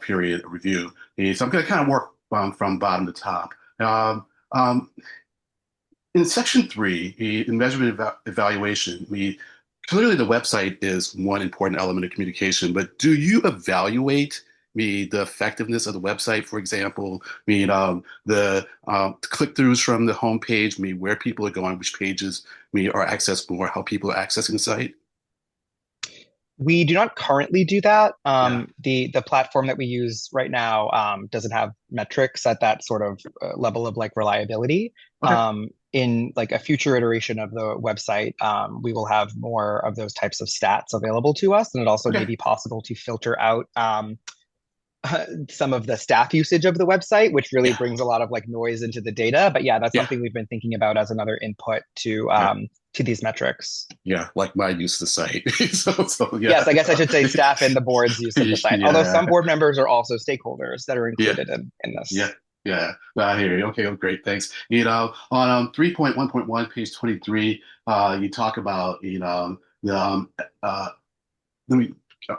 period review. So I'm going to kind of work from bottom to top. In section 3, in measurement evaluation, clearly the website is one important element of communication, but do you evaluate the effectiveness of the website? For example, the click-throughs from the homepage, where people are going, which pages are accessed more, how people are accessing the site? We do not currently do that. The platform that we use right now doesn't have metrics at that sort of level of like reliability. Okay. In like a future iteration of the website, we will have more of those types of stats available to us, and it also may be possible to filter out some of the staff usage of the website, which really brings a lot of like noise into the data. But that's something we've been thinking about as another input to these metrics. Yeah, like my use of the site. Yes, I guess I should say staff and the board's use of the site. Although some board members are also stakeholders that are included in this. Yeah, I hear you. Okay, great, thanks. On 3.1.1, page 23, you talk about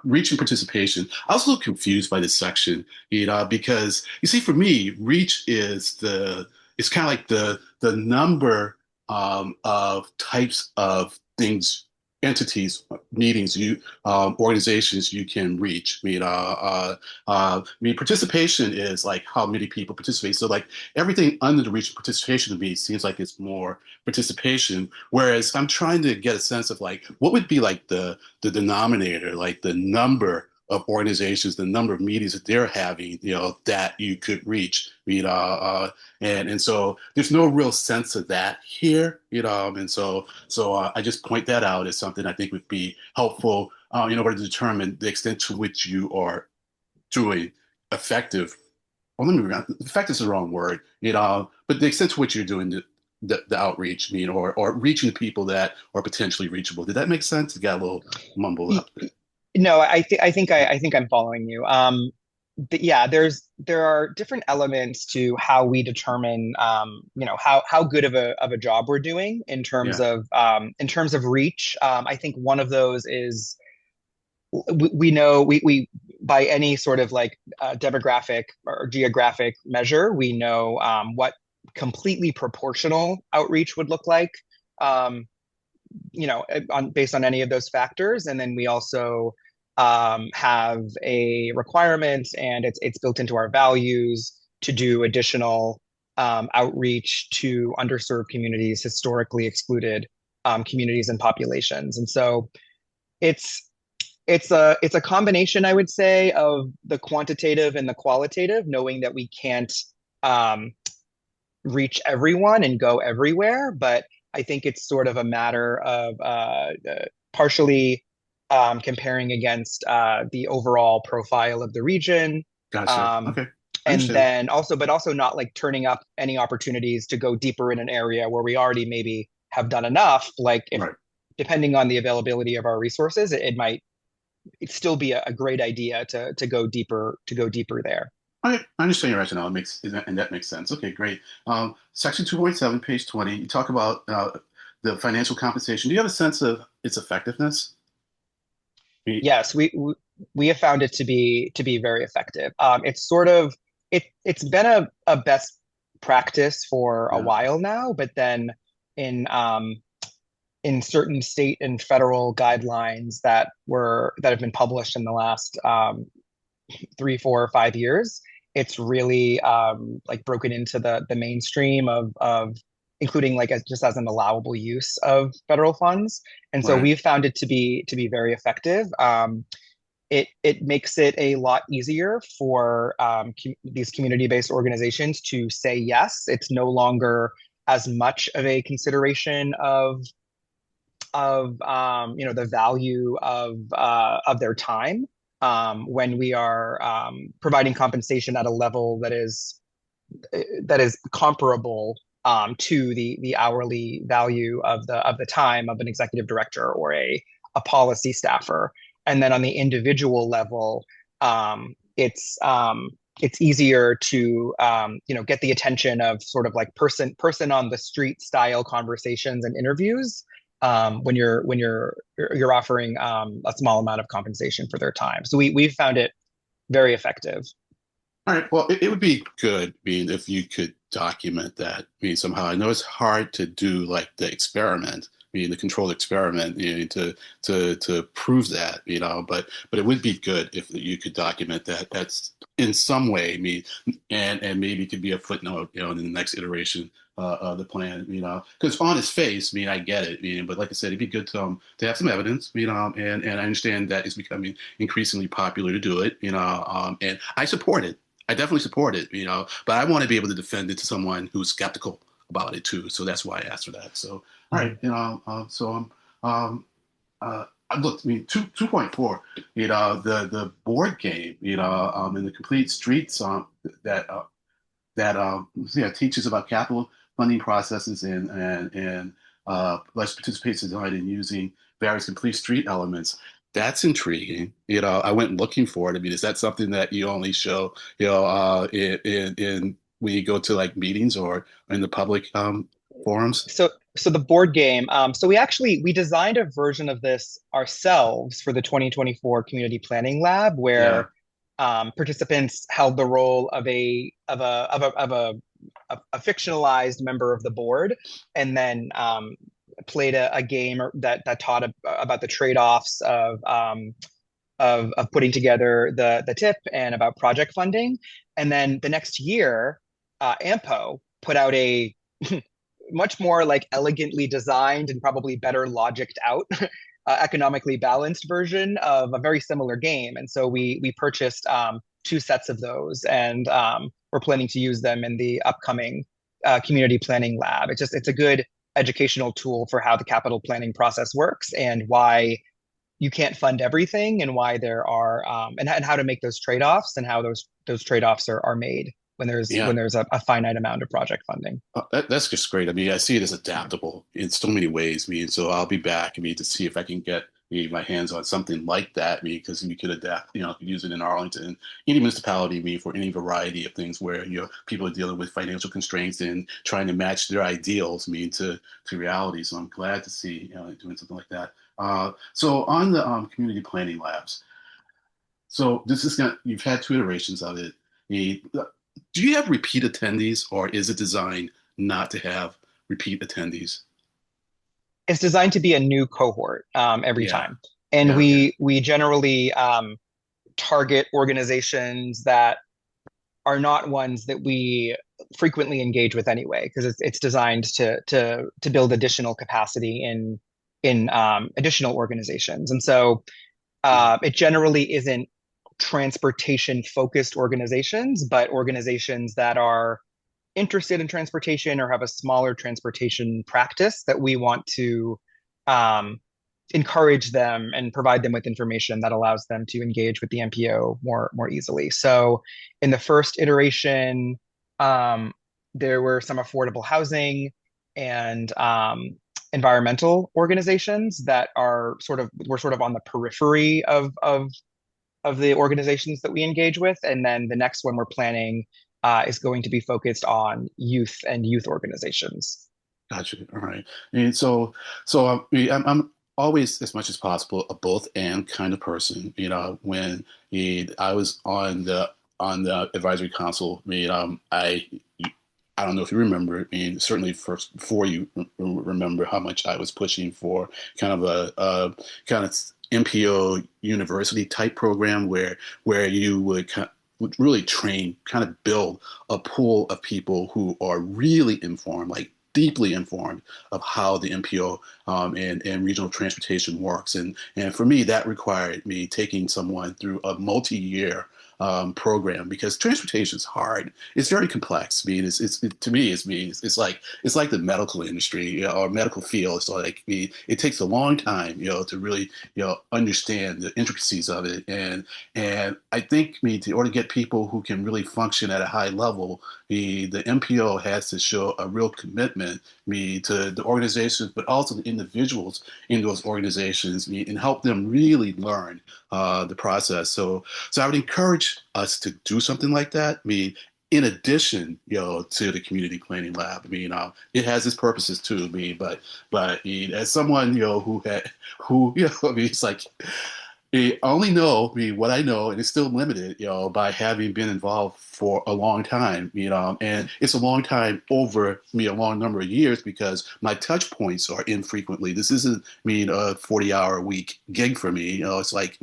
reach and participation. I was a little confused by this section, because you see, for me, reach is it's kind of like the number of types of things, entities, meetings, organizations you can reach. Participation is like how many people participate. So like everything under the reach of participation to me seems like it's more participation. Whereas I'm trying to get a sense of like what would be like the denominator, like the number of organizations, the number of meetings that they're having, that you could reach, and so there's no real sense of that here, and so I just point that out as something I think would be helpful in order to determine the extent to which you are doing effective. Well, effective is the wrong word, but the extent to which you're doing the outreach, or reaching the people that are potentially reachable. Did that make sense? It got a little mumbled up. No, I think I'm following you. But there are different elements to how we determine, how good of a job we're doing in terms of reach. I think one of those is we know we by any sort of like demographic or geographic measure. We know what completely proportional outreach would look like, based on any of those factors. And then we also have a requirement, and it's built into our values, to do additional outreach to underserved communities, historically excluded communities and populations. And so it's a combination, I would say, of the quantitative and the qualitative, knowing that we can't reach everyone and go everywhere. But I think it's sort of a matter of partially comparing against the overall profile of the region. Gotcha. Okay. And then also not like turning up any opportunities to go deeper in an area where we already maybe have done enough. Like if, depending on the availability of our resources, it might still be a great idea to go deeper there. I understand your rationale. And that makes sense. Okay, great. Section 2.7, page 20, you talk about the financial compensation. Do you have a sense of its effectiveness? Yes, we have found it to be very effective. It's sort of it's been a best practice for a while now, but then in certain state and federal guidelines that have been published in the last 3, 4, or 5 years, it's really like broken into the mainstream of including like just as an allowable use of federal funds. And so we've found it to be very effective. It makes it a lot easier for these community-based organizations to say yes. It's no longer as much of a consideration of the value of their time when we are providing compensation at a level that is comparable to the hourly value of the time of an executive director or a policy staffer. And then on the individual level, it's easier to get the attention of sort of like person on the street style conversations and interviews when you're offering a small amount of compensation for their time. So we've found it very effective. All right. Well, it would be good, if you could document that, somehow. I know it's hard to do like the experiment, the controlled experiment, to prove that, but it would be good if you could document that. That's in some way, and maybe it could be a footnote, in the next iteration of the plan, because on its face, I get it, but like I said, it'd be good to have some evidence, and I understand that it's becoming increasingly popular to do it, and I support it. I definitely support it, but I want to be able to defend it to someone who's skeptical about it too. So that's why I asked for that. So, all right, look, 2.4, the board game, and the complete streets that teaches about capital funding processes and less participation design in using various complete street elements. That's intriguing. I went looking for it. Is that something that you only show, in when you go to like meetings or in the public forums? So the board game. So we designed a version of this ourselves for the 2024 Community Planning Lab, where participants held the role of a fictionalized member of the board, and then played a game that taught about the trade-offs of putting together the TIP and about project funding. And then the next year, AMPO put out a much more like elegantly designed and probably better logicked out economically balanced version of a very similar game. And so we purchased 2 sets of those, and we're planning to use them in the upcoming community planning lab. It's a good educational tool for how the capital planning process works and why you can't fund everything, and why there are and how to make those trade-offs, and how those trade-offs are made when there's a finite amount of project funding. That's just great. I see it as adaptable in so many ways. So I'll be back. To see if I can get my hands on something like that. Because we could adapt. Use it in Arlington, any municipality. For any variety of things where people are dealing with financial constraints and trying to match their ideals. To reality. So I'm glad to see doing something like that. So on the community planning labs. So this is gonna, you've had two iterations of it. Do you have repeat attendees, or is it designed not to have repeat attendees? It's designed to be a new cohort every Yeah. time. And Yeah. we generally target organizations that are not ones that we frequently engage with anyway, because it's designed to build additional capacity in additional organizations. And so it generally isn't transportation focused organizations, but organizations that are interested in transportation or have a smaller transportation practice that we want to encourage them and provide them with information that allows them to engage with the MPO more easily. So in the first iteration, there were some affordable housing and environmental organizations that were sort of on the periphery of the organizations that we engage with. And then the next one we're planning is going to be focused on youth and youth organizations. Gotcha. All right. And I'm always, as much as possible, a both and kind of person. When I was on the advisory council, I don't know if you remember. Certainly first before you remember how much I was pushing for kind of a kind of MPO university type program where you would really train, kind of build a pool of people who are really informed, like deeply informed of how the MPO and regional transportation works. And for me, that required me taking someone through a multi-year program, because transportation is hard. It's very complex. To me, it's like the medical industry, or medical field. So like, it takes a long time, to really, understand the intricacies of it. And I think, in order to get people who can really function at a high level, the MPO has to show a real commitment, to the organizations, but also the individuals in those organizations, and help them really learn the process. So I would encourage us to do something like that. In addition, to the community planning lab. It has its purposes too. But as someone, it's like, I only know what I know, and it's still limited, by having been involved for a long time, and it's a long time over a long number of years, because my touch points are infrequently. This isn't a 40-hour a week gig for me. It's like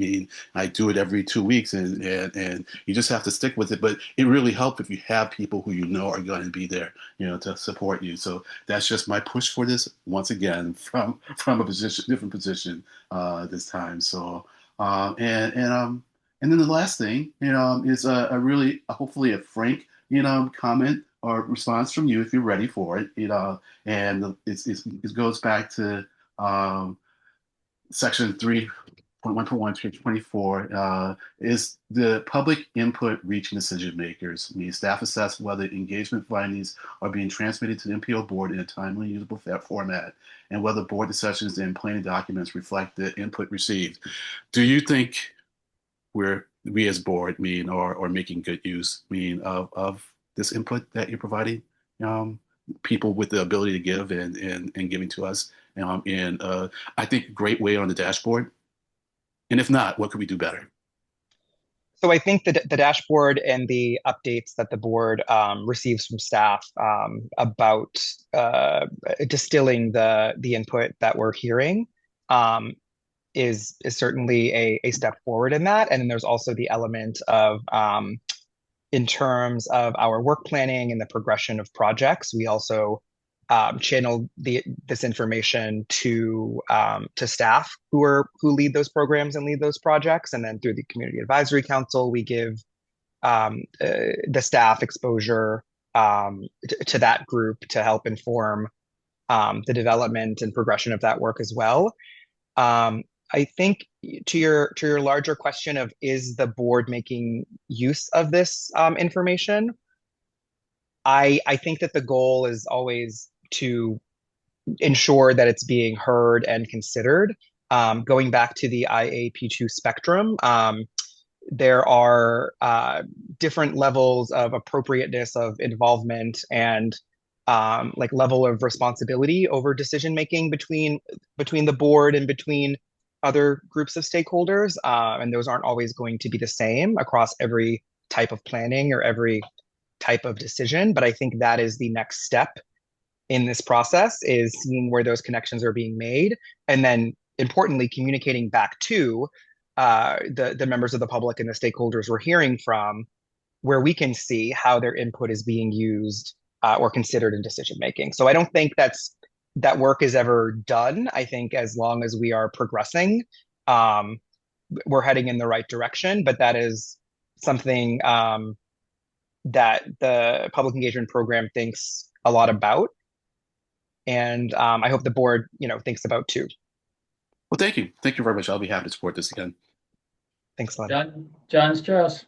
I do it every 2 weeks, and you just have to stick with it. But it really helps if you have people who are going to be there, to support you. So that's just my push for this, once again, from a different position this time. So. And then the last thing, is a really, hopefully a frank, comment or response from you if you're ready for it. And it goes back to section 3.1.1, page 24, is the public input reaching decision makers. Staff assess whether engagement findings are being transmitted to the MPO board in a timely, usable format, and whether board decisions and planning documents reflect the input received. Do you think we as board are making good use of this input that you're providing people with the ability to give and giving to us in I think a great way on the dashboard? And if not, what could we do better? So I think that the dashboard and the updates that the board receives from staff about distilling the input that we're hearing is certainly a step forward in that. And then there's also the element of, in terms of our work planning and the progression of projects, we also channel this information to staff who lead those programs and lead those projects. And then through the Community Advisory Council, we give the staff exposure to that group to help inform the development and progression of that work as well. I think to your larger question of, is the board making use of this information? I think that the goal is always to ensure that it's being heard and considered. Going back to the IAP2 spectrum, there are different levels of appropriateness of involvement and like level of responsibility over decision making between the board and between other groups of stakeholders, and those aren't always going to be the same across every type of planning or every type of decision. But I think that is the next step in this process, is seeing where those connections are being made, and then importantly communicating back to the members of the public and the stakeholders we're hearing from, where we can see how their input is being used or considered in decision making. So I don't think that work is ever done. I think as long as we are progressing, we're heading in the right direction. But that is something that the public engagement program thinks a lot about, and I hope the board, thinks about too. Well, thank you. Thank you very much. I'll be happy to support this again. Thanks, Len. John Strauss.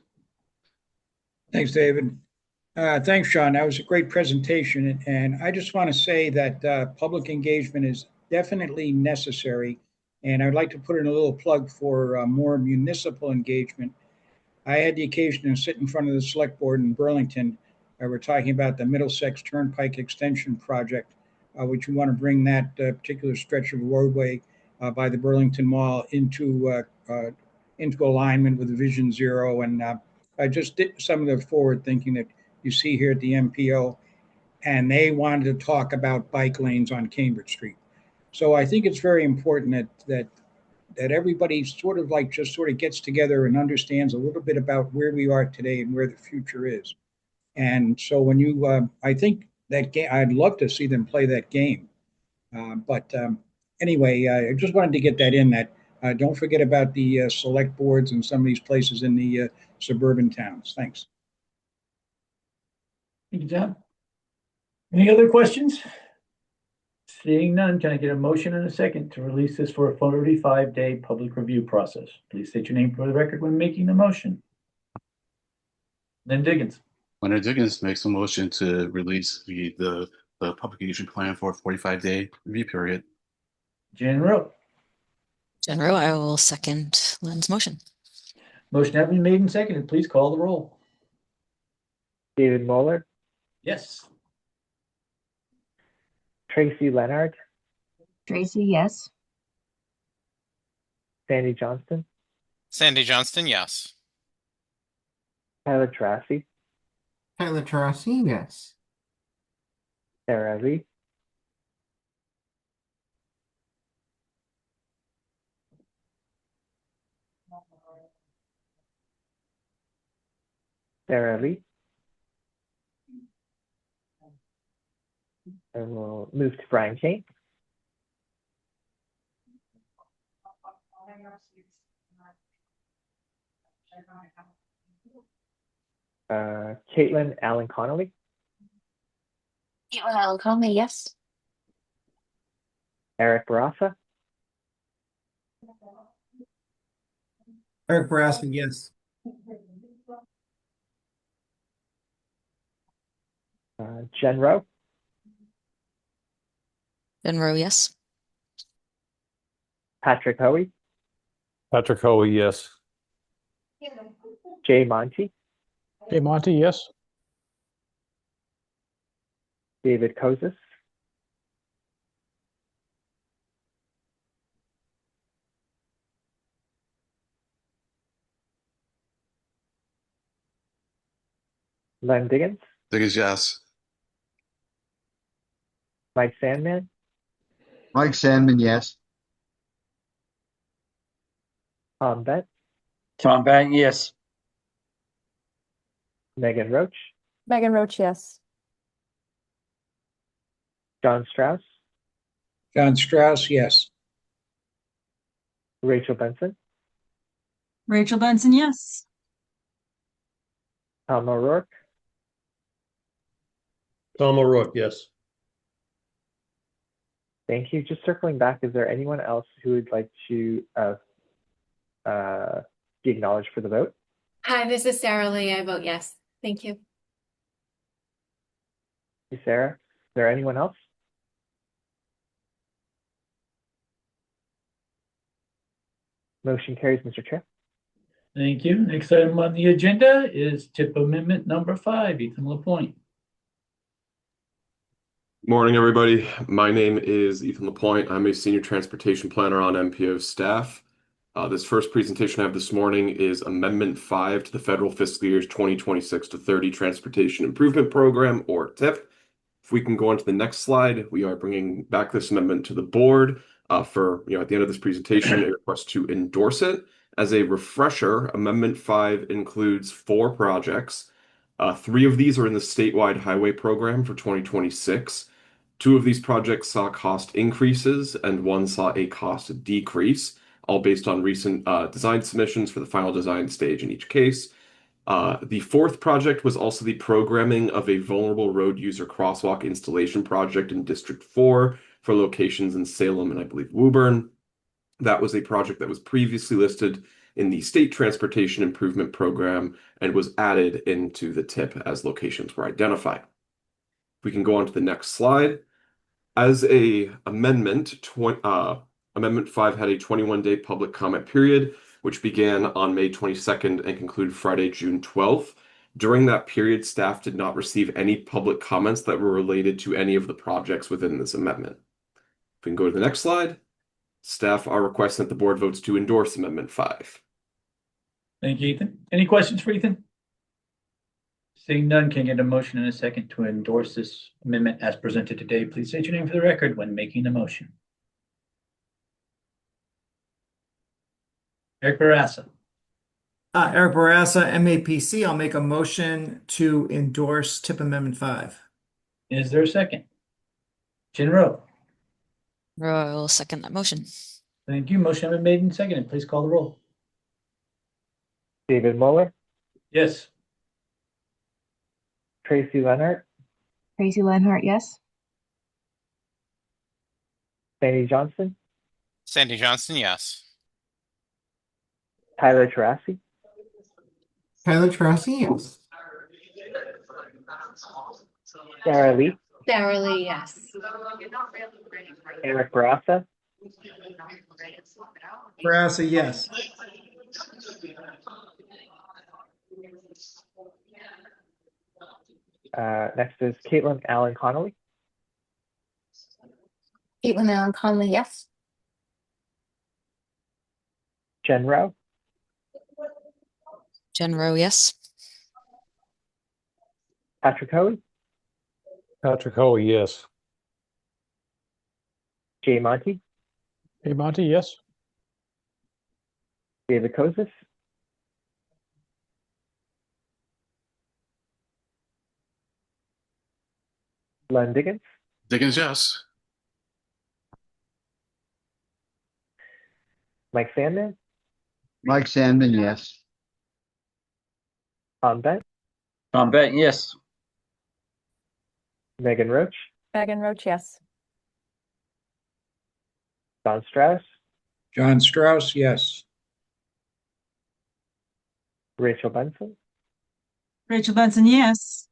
Thanks, David. Thanks, Sean. That was a great presentation. And I just want to say that public engagement is definitely necessary. And I'd like to put in a little plug for more municipal engagement. I had the occasion to sit in front of the select board in Burlington. We're talking about the Middlesex Turnpike Extension Project, which we want to bring that particular stretch of roadway by the Burlington Mall into alignment with Vision Zero. And I just did some of the forward thinking that you see here at the MPO, and they wanted to talk about bike lanes on Cambridge Street. So I think it's very important that everybody sort of gets together and understands a little bit about where we are today and where the future is. And so when you, I think that game, I'd love to see them play that game. But anyway, I just wanted to get that in. That don't forget about the select boards and some of these places in the suburban towns. Thanks. Thank you, John. Any other questions? Seeing none, can I get a motion and a second to release this for a 45-day public review process? Please state your name for the record when making the motion. Lynn Diggins. Leonard Diggins makes a motion to release the public engagement plan for a 45-day review period. Jan Rowe. Jen Rowe, I will second Lynn's motion. Motion has been made and seconded. Please call the roll. David Moeller, Yes. Tracy Leonard, Tracy, yes. Sandy Johnston, Sandy Johnston, yes. Tyler Tarasi, Tyler Tarasi, yes. Sarah Lee, Sarah Lee. And we'll move to Brian Kane. Caitlin Allen Connolly, Caitlin Allen Conley, yes. Eric Barassa, Eric Barassa, yes. Jen Rowe, Jen Rowe, yes. Patrick Hoey, Patrick Hoey, yes. Jay Monty, Jay Monty, yes. David Kozis, Len Diggins, Diggins, yes. Mike Sandman, Mike Sandman, yes. Tom Bent, Tom Bent, yes. Megan Roach, Megan Roach, yes. John Strauss, John Strauss, yes. Rachel Benson, Rachel Benson, yes. Tom O'Rourke, Tom O'Rourke, yes. Thank you. Just circling back, is there anyone else who would like to be acknowledged for the vote? Hi, this is Sarah Lee. I vote yes. Thank you. Hey, Sarah, is there anyone else? Motion carries, Mr. Chair. Thank you. Next item on the agenda is TIP Amendment number 5, Ethan LaPointe. Morning, everybody. My name is Ethan Lapointe. I'm a senior transportation planner on MPO staff. This first presentation I have this morning is Amendment 5 to the Federal Fiscal Years 2026 to 30 Transportation Improvement Program, or TIP. If we can go on to the next slide, we are bringing back this amendment to the board for, at the end of this presentation, a request to endorse it. As a refresher, Amendment 5 includes 4 projects. 3 of these are in the statewide highway program for 2026. 2 of these projects saw cost increases and 1 saw a cost decrease, all based on recent design submissions for the final design stage in each case. The 4th project was also the programming of a vulnerable road user crosswalk installation project in District 4 for locations in Salem and I believe Woburn. That was a project that was previously listed in the State Transportation Improvement Program and was added into the TIP as locations were identified. We can go on to the next slide. As a amendment, Amendment 5 had a 21-day public comment period, which began on May 22nd and concluded Friday, June 12th. During that period, staff did not receive any public comments that were related to any of the projects within this amendment. If we can go to the next slide, staff are requesting that the board votes to endorse Amendment 5. Thank you, Ethan. Any questions for Ethan? Seeing none, can I get a motion and a second to endorse this amendment as presented today? Please state your name for the record when making the motion. Eric Barassa. Eric Barassa, MAPC. I'll make a motion to endorse TIP Amendment 5. Is there a second? Jen Rowe. Rowe will second that motion. Thank you. Motion has been made and seconded. Please call the roll. David Muller, Yes. Tracy Leonard, Tracy Lenhart, yes. Sandy Johnston, Sandy Johnston, yes. Tyler Terasi, Tyler Terasi, yes. Sarah Lee, Sarah Lee, yes. Eric Barassa, Barassa, yes. Next is Caitlin Allen Connolly, Caitlin Allen Conley, yes. Jen Rowe, Jen Rowe, yes. Patrick Hoey, Patrick Hoey, yes. Jay Monty, Jay Monty, yes. David Kozis, Len Diggins, Diggins, yes. Mike Sandman, Mike Sandman, yes. Tom Bent, Tom Benton, yes. Megan Roach, Megan Roach, yes. John Strauss, John Strauss, yes. Rachel Benson, Rachel Benson, yes.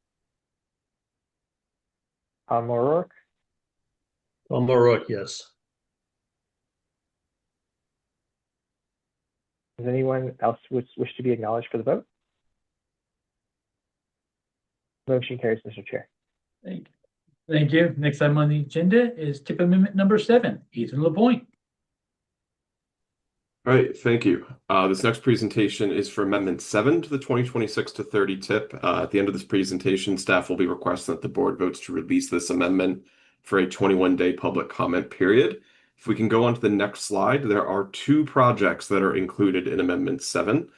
Tom O'Rourke, Tom O'Rourke, yes. Does anyone else wish to be acknowledged for the vote? Motion carries, Mr. Chair. Thank you. Next item on the agenda is TIP Amendment number 7, Ethan Lapointe. All right, thank you. This next presentation is for Amendment 7 to the 2026 to 30 TIP. At the end of this presentation, staff will be requesting that the board votes to release this amendment for a 21-day public comment period. If we can go on to the next slide, there are 2 projects that are included in Amendment 7.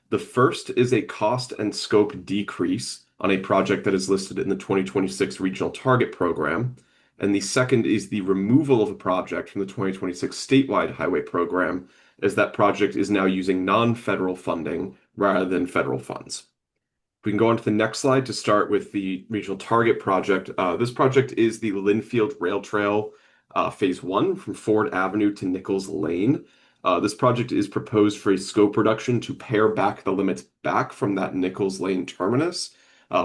The first is a cost and scope decrease on a project that is listed in the 2026 Regional Target Program. And the second is the removal of a project from the 2026 statewide highway program, as that project is now using non-federal funding rather than federal funds. We can go on to the next slide to start with the Regional Target project. This project is the Linfield Rail Trail Phase 1 from Ford Avenue to Nichols Lane. This project is proposed for a scope reduction to pare back the limits back from that Nichols Lane terminus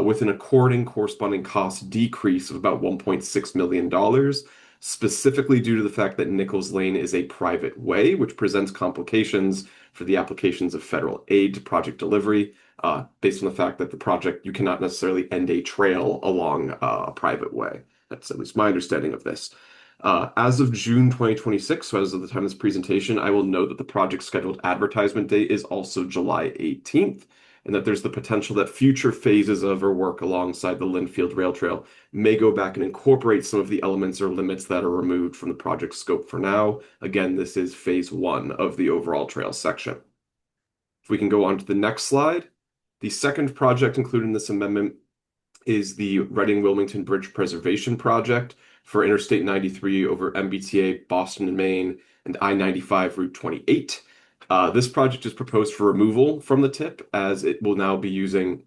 with an corresponding cost decrease of about $1.6 million, specifically due to the fact that Nichols Lane is a private way, which presents complications for the applications of federal aid to project delivery, based on the fact that the project, you cannot necessarily end a trail along a private way. That's at least my understanding of this. As of June 2026, so as of the time of this presentation, I will note that the project's scheduled advertisement date is also July 18th, and that there's the potential that future phases of our work alongside the Linfield Rail Trail may go back and incorporate some of the elements or limits that are removed from the project scope for now. Again, this is phase 1 of the overall trail section. If we can go on to the next slide, the second project included in this amendment is the Reading-Wilmington Bridge Preservation Project for Interstate 93 over MBTA, Boston and Maine, and I-95 Route 28. This project is proposed for removal from the TIP as it will now be using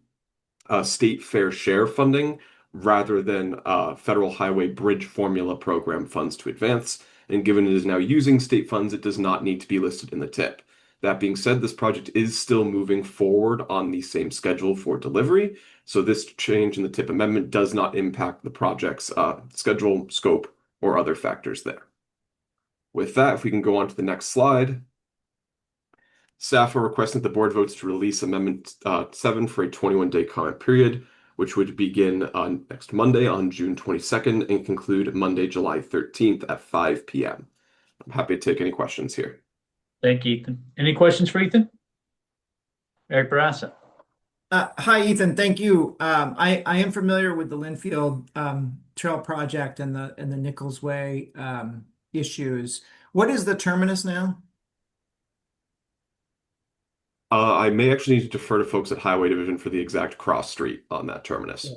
state fair share funding rather than Federal Highway Bridge Formula Program funds to advance. And given it is now using state funds, it does not need to be listed in the TIP. That being said, this project is still moving forward on the same schedule for delivery, so this change in the TIP amendment does not impact the project's schedule, scope, or other factors there. With that, if we can go on to the next slide, staff are requesting that the board votes to release Amendment 7 for a 21-day comment period, which would begin on next Monday on June 22nd and conclude Monday, July 13th at 5 p.m. I'm happy to take any questions here. Thank you, Ethan. Any questions for Ethan? Eric Barassa. Hi, Ethan. Thank you. I am familiar with the Linfield Trail project and the Nichols Way issues. What is the terminus now? I may actually need to defer to folks at Highway Division for the exact cross street on that terminus.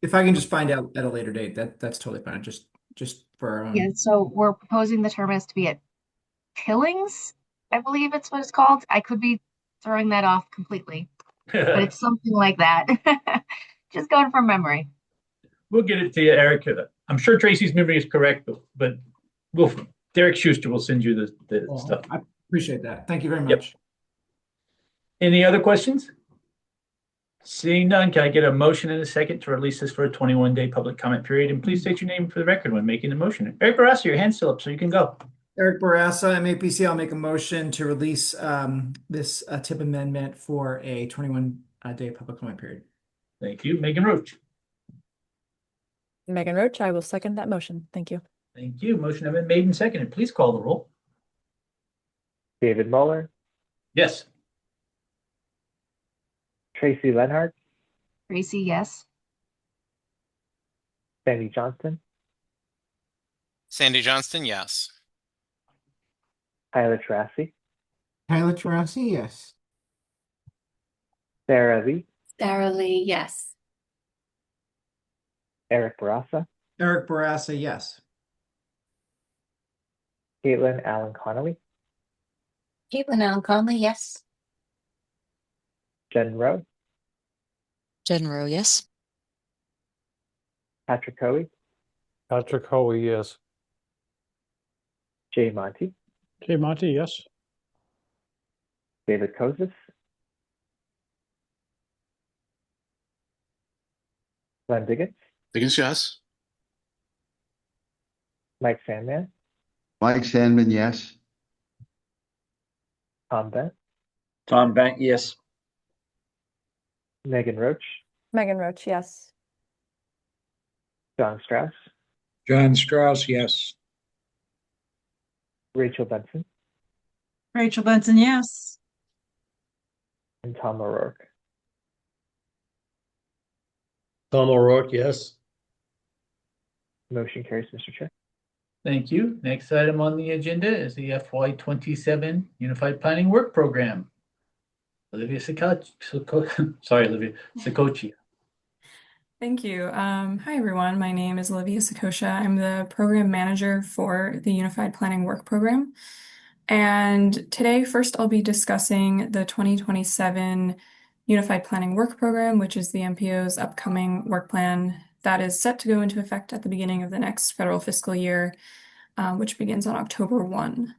If I can just find out at a later date, that's totally fine. Just for our own. Yeah, so we're proposing the terminus to be at Pillings, I believe it's what it's called. I could be throwing that off completely, but it's something like that. Just going from memory. We'll get it to you, Eric. I'm sure Tracy's memory is correct, but Derek Schuster will send you the stuff. I appreciate that. Thank you very much. Yep. Any other questions? Seeing none, can I get a motion and a second to release this for a 21-day public comment period? And please state your name for the record when making the motion. Eric Barassa, your hand's still up, so you can go. Eric Barassa, MAPC. I'll make a motion to release this TIP amendment for a 21-day public comment period. Thank you. Megan Roach. Megan Roach, I will second that motion. Thank you. Thank you. Motion has been made and seconded. Please call the roll. David Muller, Yes. Tracy Lenhart, Tracy, yes. Sandy Johnston, Sandy Johnston, yes. Tyler Terrassi, Tyler Terrassi, yes. Sarah Lee, Sarah Lee, yes. Eric Barassa, Eric Barassa, yes. Caitlin Allen Connolly, Caitlin Allen Conley, yes. Jen Rowe, Jen Rowe, yes. Patrick Coey, Patrick Hoey, yes. Jay Monty, Jay Monty, yes. David Kozis, Glenn Diggins, Diggins, yes. Mike Sandman, Mike Sandman, yes. Tom Bent, Tom Bent, yes. Megan Roach, Megan Roach, yes. John Strauss, John Strauss, yes. Rachel Benson, Rachel Benson, yes. and Tom O'Rourke. Tom O'Rourke, yes. Motion carries, Mr. Chair. Thank you. Next item on the agenda is the FY27 Unified Planning Work Program. Olivia Secochi. Thank you. Hi, everyone. My name is Olivia Sakosha. I'm the program manager for the Unified Planning Work Program. And today, first, I'll be discussing the 2027 Unified Planning Work Program, which is the MPO's upcoming work plan that is set to go into effect at the beginning of the next federal fiscal year, which begins on October 1.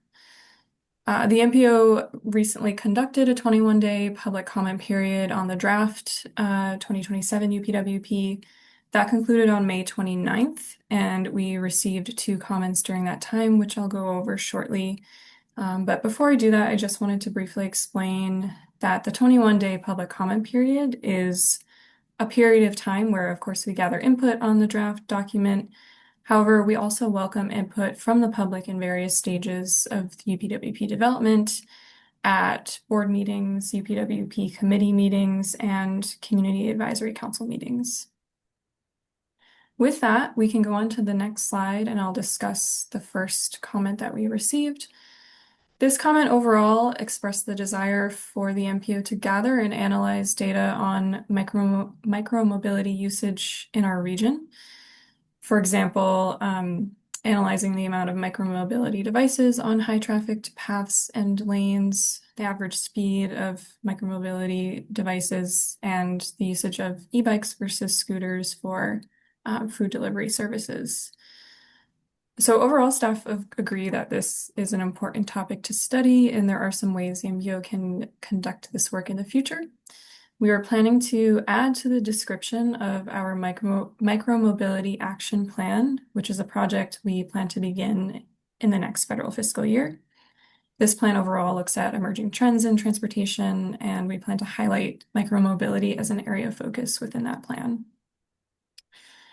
The MPO recently conducted a 21-day public comment period on the draft 2027 UPWP. That concluded on May 29th, and we received 2 comments during that time, which I'll go over shortly. But before I do that, I just wanted to briefly explain that the 21-day public comment period is a period of time where, of course, we gather input on the draft document. However, we also welcome input from the public in various stages of the UPWP development at board meetings, UPWP committee meetings, and community advisory council meetings. With that, we can go on to the next slide and I'll discuss the first comment that we received. This comment overall expressed the desire for the MPO to gather and analyze data on micromobility usage in our region. For example, analyzing the amount of micromobility devices on high trafficked paths and lanes, the average speed of micromobility devices, and the usage of e-bikes versus scooters for food delivery services. So overall, staff agree that this is an important topic to study, and there are some ways the MPO can conduct this work in the future. We are planning to add to the description of our micromobility action plan, which is a project we plan to begin in the next federal fiscal year. This plan overall looks at emerging trends in transportation, and we plan to highlight micromobility as an area of focus within that plan.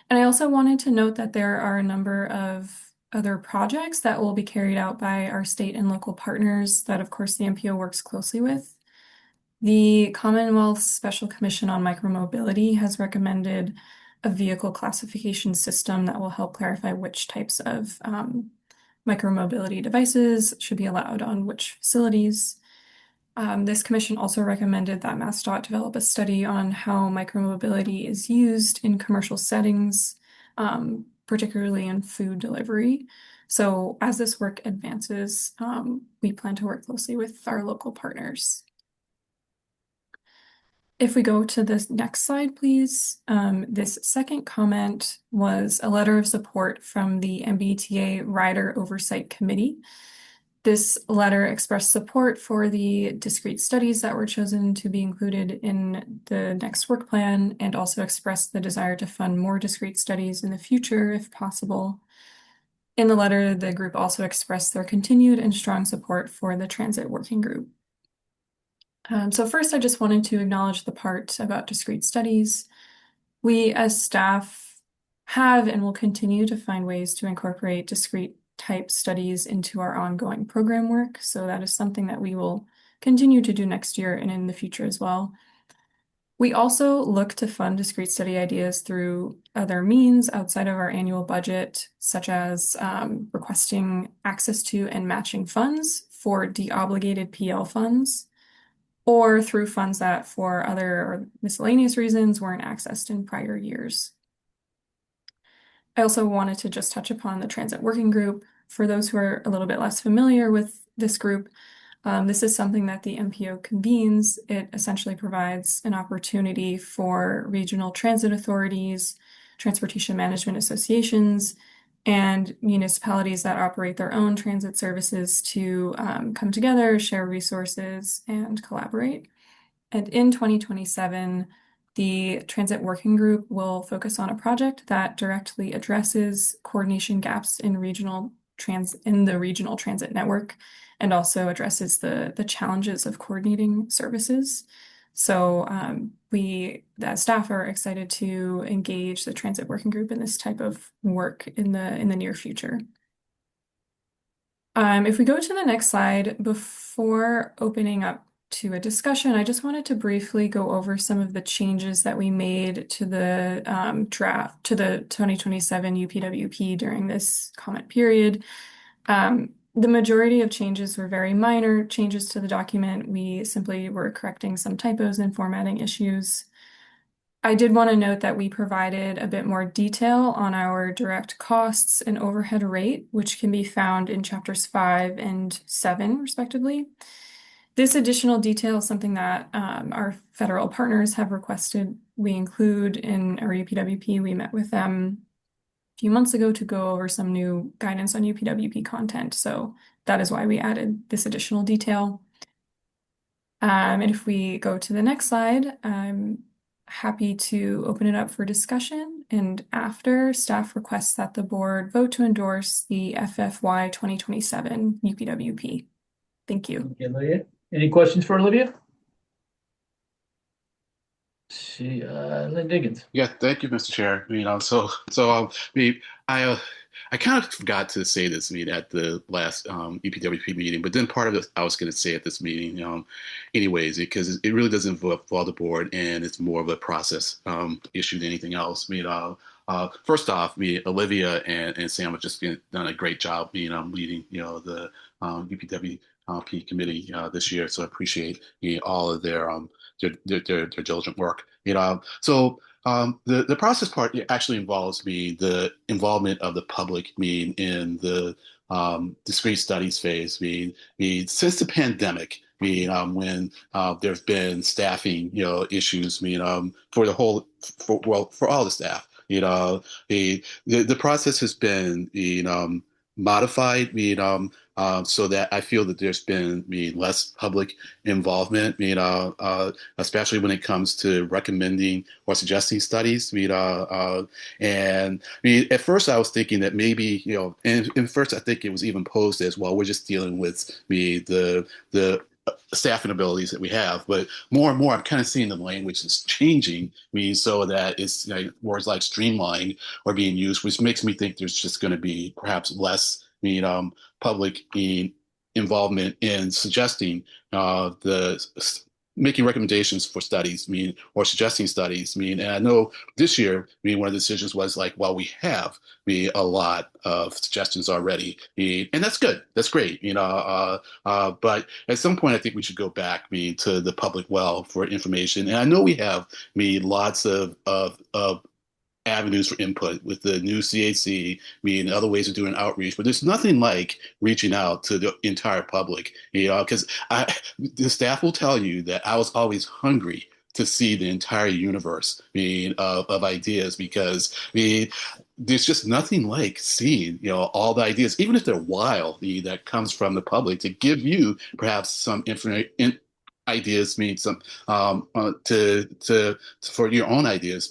And I also wanted to note that there are a number of other projects that will be carried out by our state and local partners that, of course, the MPO works closely with. The Commonwealth Special Commission on Micromobility has recommended a vehicle classification system that will help clarify which types of micromobility devices should be allowed on which facilities. This commission also recommended that MassDOT develop a study on how micromobility is used in commercial settings, particularly in food delivery. So as this work advances, we plan to work closely with our local partners. If we go to this next slide, please. This second comment was a letter of support from the MBTA Rider Oversight Committee. This letter expressed support for the discrete studies that were chosen to be included in the next work plan, and also expressed the desire to fund more discrete studies in the future if possible. In the letter, the group also expressed their continued and strong support for the Transit Working Group. So first, I just wanted to acknowledge the part about discrete studies. We as staff have and will continue to find ways to incorporate discrete type studies into our ongoing program work. So that is something that we will continue to do next year and in the future as well. We also look to fund discrete study ideas through other means outside of our annual budget, such as requesting access to and matching funds for deobligated PL funds, or through funds that for other or miscellaneous reasons weren't accessed in prior years. I also wanted to just touch upon the Transit Working Group. For those who are a little bit less familiar with this group, this is something that the MPO convenes. It essentially provides an opportunity for regional transit authorities, transportation management associations, and municipalities that operate their own transit services to come together, share resources, and collaborate. And in 2027, the Transit Working Group will focus on a project that directly addresses coordination gaps in the regional transit network, and also addresses the challenges of coordinating services. So we, as staff, are excited to engage the Transit Working Group in this type of work in the near future. If we go to the next slide, before opening up to a discussion, I just wanted to briefly go over some of the changes that we made to the draft, to the 2027 UPWP during this comment period. The majority of changes were very minor changes to the document. We simply were correcting some typos and formatting issues. I did want to note that we provided a bit more detail on our direct costs and overhead rate, which can be found in chapters 5 and 7, respectively. This additional detail is something that our federal partners have requested we include in our UPWP. We met with them a few months ago to go over some new guidance on UPWP content. So that is why we added this additional detail. And if we go to the next slide, I'm happy to open it up for discussion. And after, staff requests that the board vote to endorse the FFY 2027 UPWP. Thank you. Okay, Olivia. Any questions for Olivia? See, Lynn Diggins. Yeah, thank you, Mr. Chair. I kind of forgot to say this at the last EPWP meeting, but then part of it I was going to say at this meeting, anyways, because it really doesn't involve the board, and it's more of a process issue than anything else. First off, Olivia and Sam have just done a great job, leading, the UPWP committee this year. So I appreciate all of their diligent work. The process part actually involves the involvement of the public in the discrete studies phase. Since the pandemic, when there's been staffing issues, for all the staff, the process has been modified, so that I feel that there's been less public involvement, especially when it comes to recommending or suggesting studies. And at first I was thinking that maybe, and first I think it was even posed as, well, we're just dealing with the staffing abilities that we have, but more and more I'm kind of seeing the language is changing, so that it's words like streamlined are being used, which makes me think there's just going to be perhaps less public involvement in suggesting making recommendations for studies, or suggesting studies. And I know this year, one of the decisions was like, well, we have a lot of suggestions already, and that's good, that's great, but at some point, I think we should go back to the public well for information. And I know we have lots of avenues for input with the new CAC, other ways of doing outreach, but there's nothing like reaching out to the entire public, because the staff will tell you that I was always hungry to see the entire universe, of ideas, because there's just nothing like seeing, all the ideas, even if they're wild, that comes from the public, to give you perhaps some information, ideas, some for your own ideas.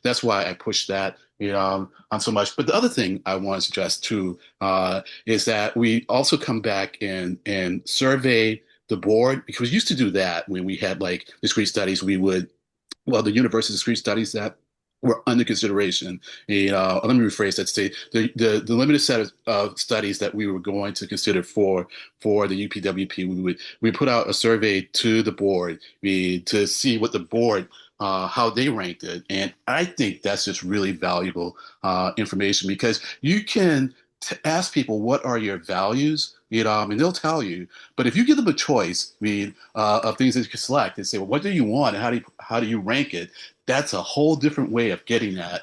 That's why I push that on so much. But the other thing I want to suggest too is that we also come back and survey the board, because we used to do that when we had like discrete studies. The university discrete studies that were under consideration. Let me rephrase that. Say the limited set of studies that we were going to consider for the UPWP, we put out a survey to the board to see what the board how they ranked it, and I think that's just really valuable information, because you can ask people what are your values, and they'll tell you. But if you give them a choice, of things that you can select and say, well, what do you want, and how do you rank it? That's a whole different way of getting at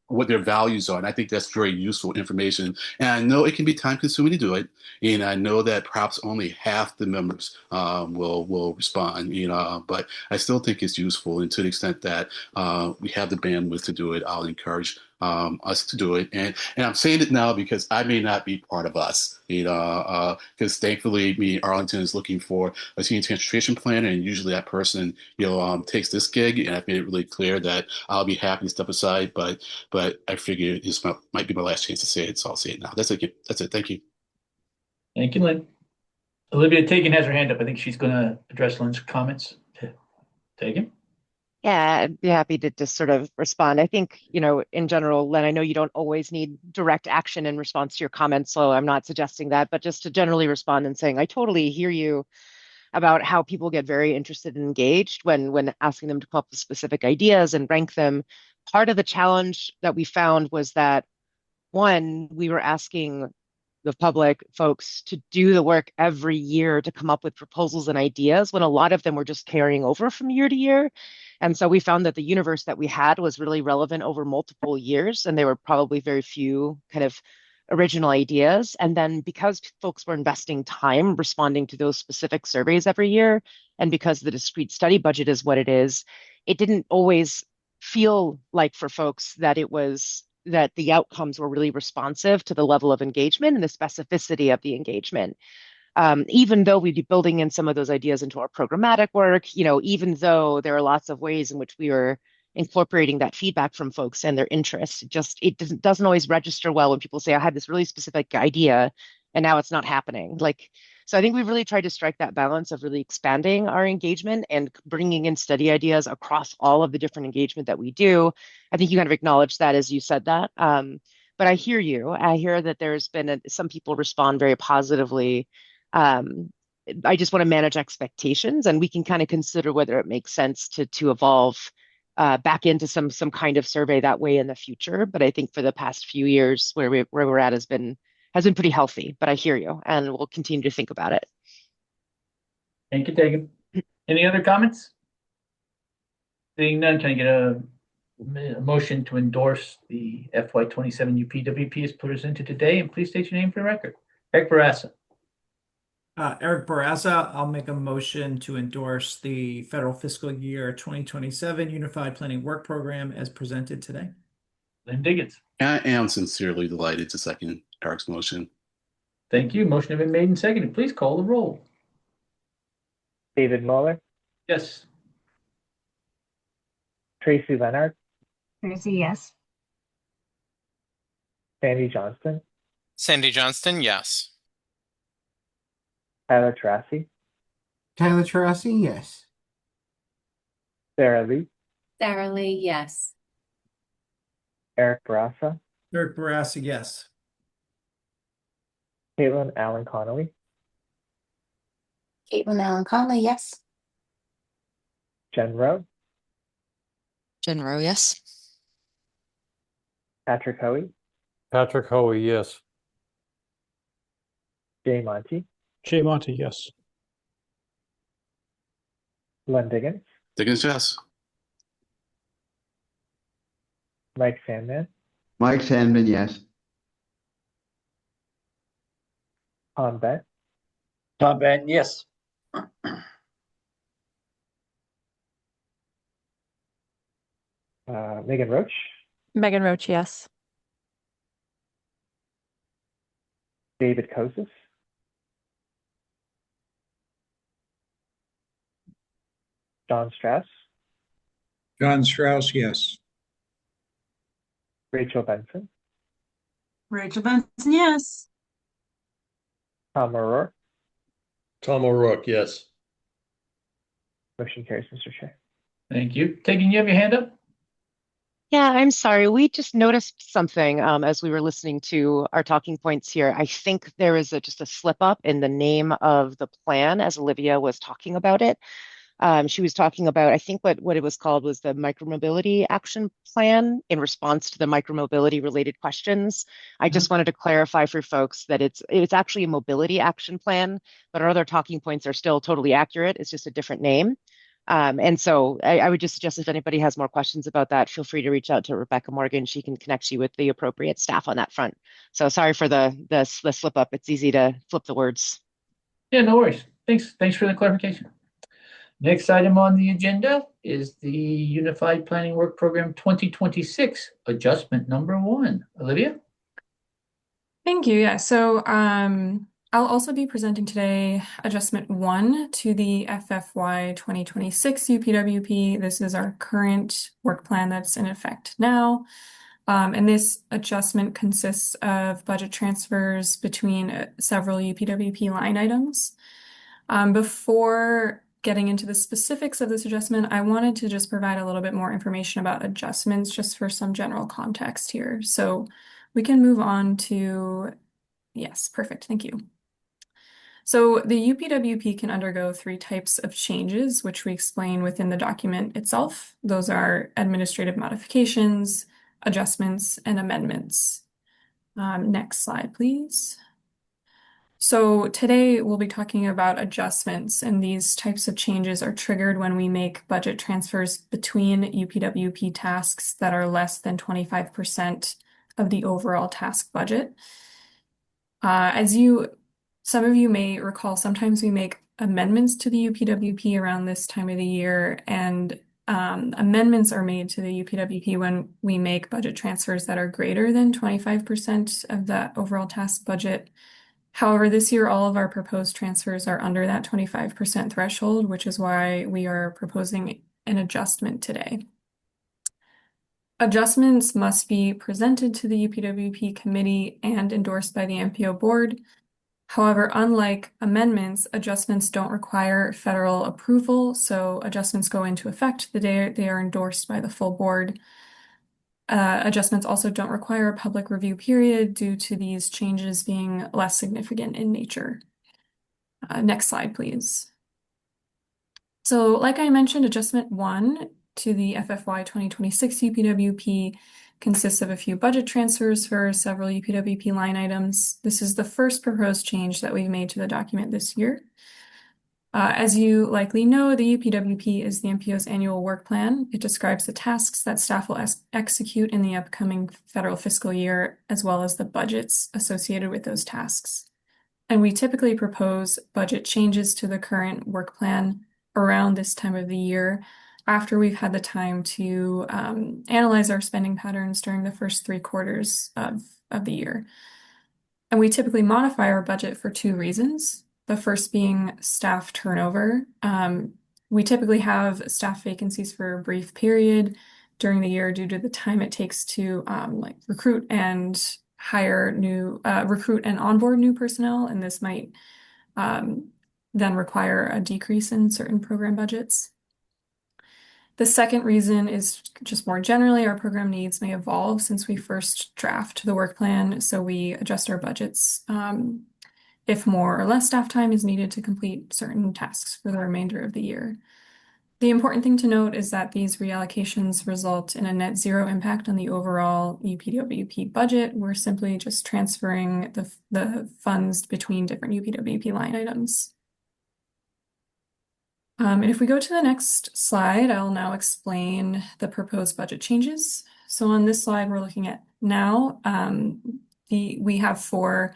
what their values are. And I think that's very useful information. And I know it can be time consuming to do it. And I know that perhaps only half the members will respond, but I still think it's useful. And to the extent that we have the bandwidth to do it, I'll encourage us to do it. And I'm saying it now because I may not be part of us, because thankfully Arlington is looking for a senior transportation planner, and usually that person takes this gig, and I've made it really clear that I'll be happy to step aside, but I figure this might be my last chance to say it, so I'll say it now. That's it. Thank you. Thank you, Lynn. Olivia Tagan has her hand up. I think she's going to address Lynn's comments. Tagan? Yeah, I'd be happy to just sort of respond. I think, in general, Len, I know you don't always need direct action in response to your comments, so I'm not suggesting that, but just to generally respond and saying, I totally hear you about how people get very interested and engaged when asking them to come up with specific ideas and rank them. Part of the challenge that we found was that, one, we were asking the public folks to do the work every year to come up with proposals and ideas, when a lot of them were just carrying over from year to year. And so we found that the universe that we had was really relevant over multiple years, and there were probably very few kind of original ideas. And then because folks were investing time responding to those specific surveys every year, and because the discrete study budget is what it is, it didn't always feel like for folks that that the outcomes were really responsive to the level of engagement and the specificity of the engagement. Even though we'd be building in some of those ideas into our programmatic work, even though there are lots of ways in which we are incorporating that feedback from folks and their interests, it doesn't always register well when people say, I had this really specific idea and now it's not happening. So I think we've really tried to strike that balance of really expanding our engagement and bringing in study ideas across all of the different engagement that we do. I think you kind of acknowledged that as you said that. But I hear you. I hear that there's been some people respond very positively. I just want to manage expectations, and we can kind of consider whether it makes sense to evolve back into some kind of survey that way in the future. But I think for the past few years, where we're at has been pretty healthy. But I hear you, and we'll continue to think about it. Thank you, Tegan. Any other comments? Seeing none, can I get a motion to endorse the FY27 UPWP as presented today? And please state your name for the record. Eric Barassa. Eric Barraza, I'll make a motion to endorse the federal fiscal year 2027 Unified Planning Work Program as presented today. Lynn Diggins. I am sincerely delighted to second Eric's motion. Thank you. Motion has been made and seconded. Please call the roll. David Muller, Yes. Tracy Leonard, Tracy, yes. Sandy Johnston, Sandy Johnston, yes. Tyler Terrassi, Tyler Terrassi, yes. Sarah Lee, Sarah Lee, yes. Eric Barassa, Eric Barassa, yes. Caitlin Allen Connolly, Caitlin Allen Conley, yes. Jen Rowe, Jen Rowe, yes. Patrick Hoey, Patrick Hoey, yes. Jay Monty, Jay Monty, yes. Len Diggins, Diggins, yes. Mike Sandman, Mike Sandman, yes. Tom Bent, Tom Benton, yes. Megan Roach, Megan Roach, yes. David Kosis, John Strauss, John Strauss, yes. Rachel Benson, Rachel Benson, yes. Tom O'Rourke. Tom O'Rourke, yes. Motion carries, Mr. Chair. Thank you. Tegan, you have your hand up? Yeah, I'm sorry. We just noticed something as we were listening to our talking points here. I think there is just a slip up in the name of the plan as Olivia was talking about it. She was talking about, I think what it was called was the Micromobility Action Plan in response to the micromobility related questions. I just wanted to clarify for folks that it's actually a mobility action plan, but our other talking points are still totally accurate. It's just a different name. And so I would just suggest if anybody has more questions about that, feel free to reach out to Rebecca Morgan. She can connect you with the appropriate staff on that front. So sorry for the slip up. It's easy to flip the words. Yeah, no worries. Thanks for the clarification. Next item on the agenda is the Unified Planning Work Program 2026, adjustment number 1. Olivia? Thank you. Yeah, so I'll also be presenting today adjustment 1 to the FFY 2026 UPWP. This is our current work plan that's in effect now. And this adjustment consists of budget transfers between several UPWP line items. Before getting into the specifics of this adjustment, I wanted to just provide a little bit more information about adjustments just for some general context here. So we can move on to, yes, perfect, thank you. So the UPWP can undergo 3 types of changes, which we explain within the document itself. Those are administrative modifications, adjustments, and amendments. Next slide, please. So today we'll be talking about adjustments, and these types of changes are triggered when we make budget transfers between UPWP tasks that are less than 25% of the overall task budget. Some of you may recall, sometimes we make amendments to the UPWP around this time of the year, and amendments are made to the UPWP when we make budget transfers that are greater than 25% of the overall task budget. However, this year, all of our proposed transfers are under that 25% threshold, which is why we are proposing an adjustment today. Adjustments must be presented to the UPWP committee and endorsed by the MPO board. However, unlike amendments, adjustments don't require federal approval, so adjustments go into effect the day they are endorsed by the full board. Adjustments also don't require a public review period due to these changes being less significant in nature. Next slide, please. So like I mentioned, adjustment 1 to the FFY 2026 UPWP consists of a few budget transfers for several UPWP line items. This is the first proposed change that we've made to the document this year. As you likely know, the UPWP is the MPO's annual work plan. It describes the tasks that staff will execute in the upcoming federal fiscal year, as well as the budgets associated with those tasks. And we typically propose budget changes to the current work plan around this time of the year, after we've had the time to analyze our spending patterns during the first 3 quarters of the year. And we typically modify our budget for 2 reasons. The first being staff turnover. We typically have staff vacancies for a brief period during the year due to the time it takes to recruit and onboard new personnel, and this might then require a decrease in certain program budgets. The second reason is just more generally, our program needs may evolve since we first draft the work plan, so we adjust our budgets if more or less staff time is needed to complete certain tasks for the remainder of the year. The important thing to note is that these reallocations result in a net zero impact on the overall UPWP budget. We're simply just transferring the funds between different UPWP line items. And if we go to the next slide, I'll now explain the proposed budget changes. So on this slide, we're looking at now, we have 4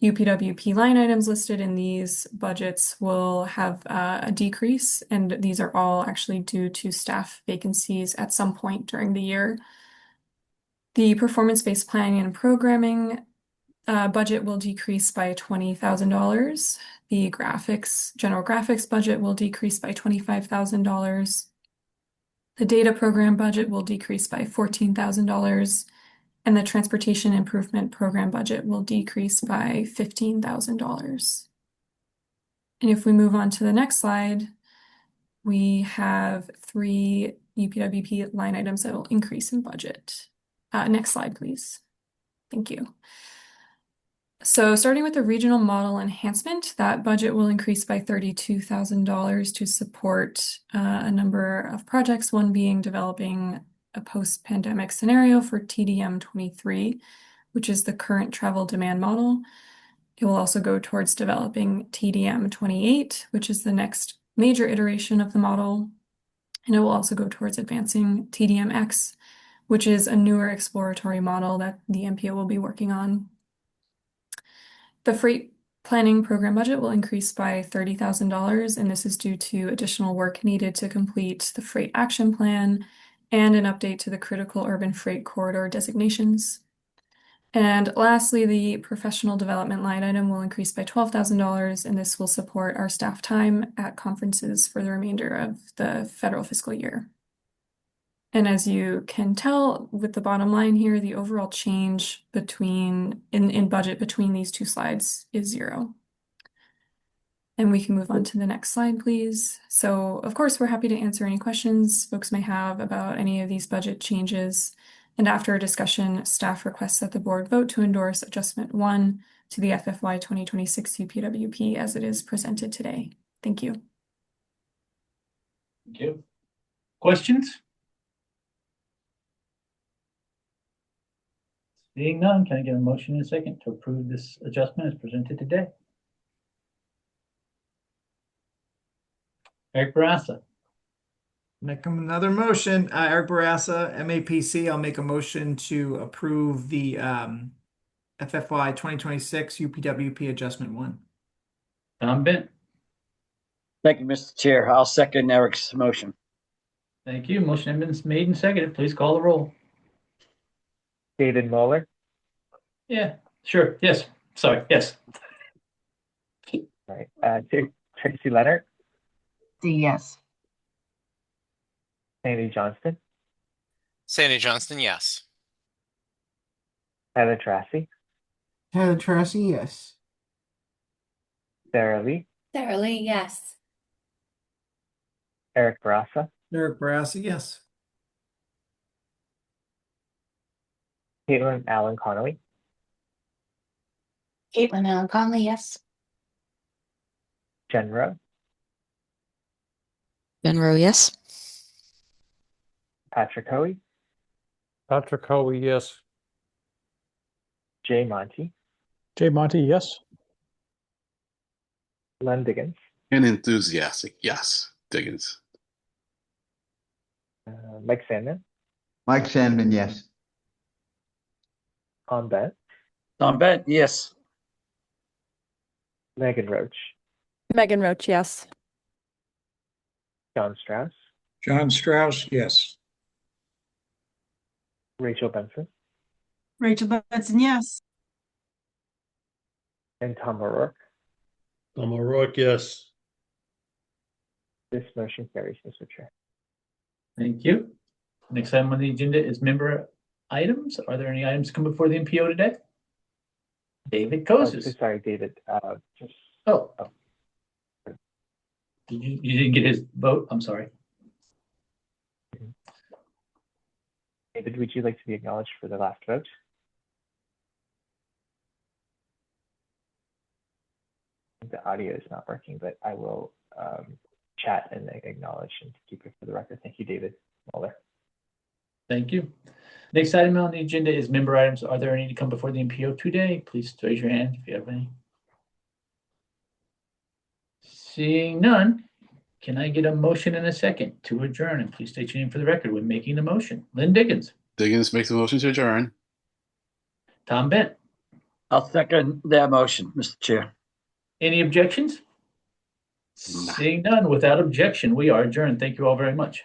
UPWP line items listed, and these budgets will have a decrease, and these are all actually due to staff vacancies at some point during the year. The performance-based planning and programming budget will decrease by $20,000. The general graphics budget will decrease by $25,000. The data program budget will decrease by $14,000. And the transportation improvement program budget will decrease by $15,000. And if we move on to the next slide, we have 3 UPWP line items that will increase in budget. Next slide, please. Thank you. So starting with the regional model enhancement, that budget will increase by $32,000 to support a number of projects, one being developing a post-pandemic scenario for TDM 23, which is the current travel demand model. It will also go towards developing TDM 28, which is the next major iteration of the model. And it will also go towards advancing TDM-X, which is a newer exploratory model that the MPO will be working on. The freight planning program budget will increase by $30,000, and this is due to additional work needed to complete the freight action plan and an update to the critical urban freight corridor designations. And lastly, the professional development line item will increase by $12,000, and this will support our staff time at conferences for the remainder of the federal fiscal year. And as you can tell with the bottom line here, the overall change in budget between these 2 slides is 0. And we can move on to the next slide, please. So, of course, we're happy to answer any questions folks may have about any of these budget changes. And after a discussion, staff requests that the board vote to endorse adjustment 1 to the FFY 2026 UPWP as it is presented today. Thank you. Thank you. Questions? Seeing none, can I get a motion in a second to approve this adjustment as presented today? Eric Barassa. Make another motion. Eric Barassa, MAPC. I'll make a motion to approve the FFY 2026 UPWP adjustment 1. Tom Bent. Thank you, Mr. Chair. I'll second Eric's motion. Thank you. Motion has been made and seconded. Please call the roll. David Muller. Yeah, sure. Yes. Sorry. Yes. All right. Tracy Leonard. Yes. Sandy Johnston. Sandy Johnston, yes. Heather Tracy. Heather Tracy, yes. Sarah Lee, Sarah Lee, yes. Eric Barassa, Eric Barassi, yes. Caitlin Allen Connolly, Caitlin Allen Conley, yes. Jen Rowe, Ben Rowe, yes. Patrick Hoey, Patrick Hoey, yes. Jay Monty, Jay Monty, yes. Len Diggins, An enthusiastic yes. Diggins. Mike Sandman, Mike Sandman, yes. Tom Bent, Tom Bent, yes. Megan Roach, Megan Roach, yes. John Strauss, John Strauss, yes. Rachel Benson, Rachel Benson, yes. and Tom O'Rourke. Tom O'Rourke, yes. This motion carries, Mr. Chair. Thank you. Next item on the agenda is member items. Are there any items to come before the MPO today? David Oh, Kosis. so sorry, David. Oh. You didn't get his vote? I'm sorry. David, would you like to be acknowledged for the last vote? The audio is not working, but I will chat and acknowledge and keep it for the record. Thank you, David Muller. Thank you. Next item on the agenda is member items. Are there any to come before the MPO today? Please raise your hand if you have any. Seeing none, can I get a motion and a second to adjourn? And please state your name for the record when making the motion. Lynn Diggins. Diggins makes the motion to adjourn. Tom Bent. I'll second that motion, Mr. Chair. Any objections? Seeing none, without objection, we are adjourned. Thank you all very much.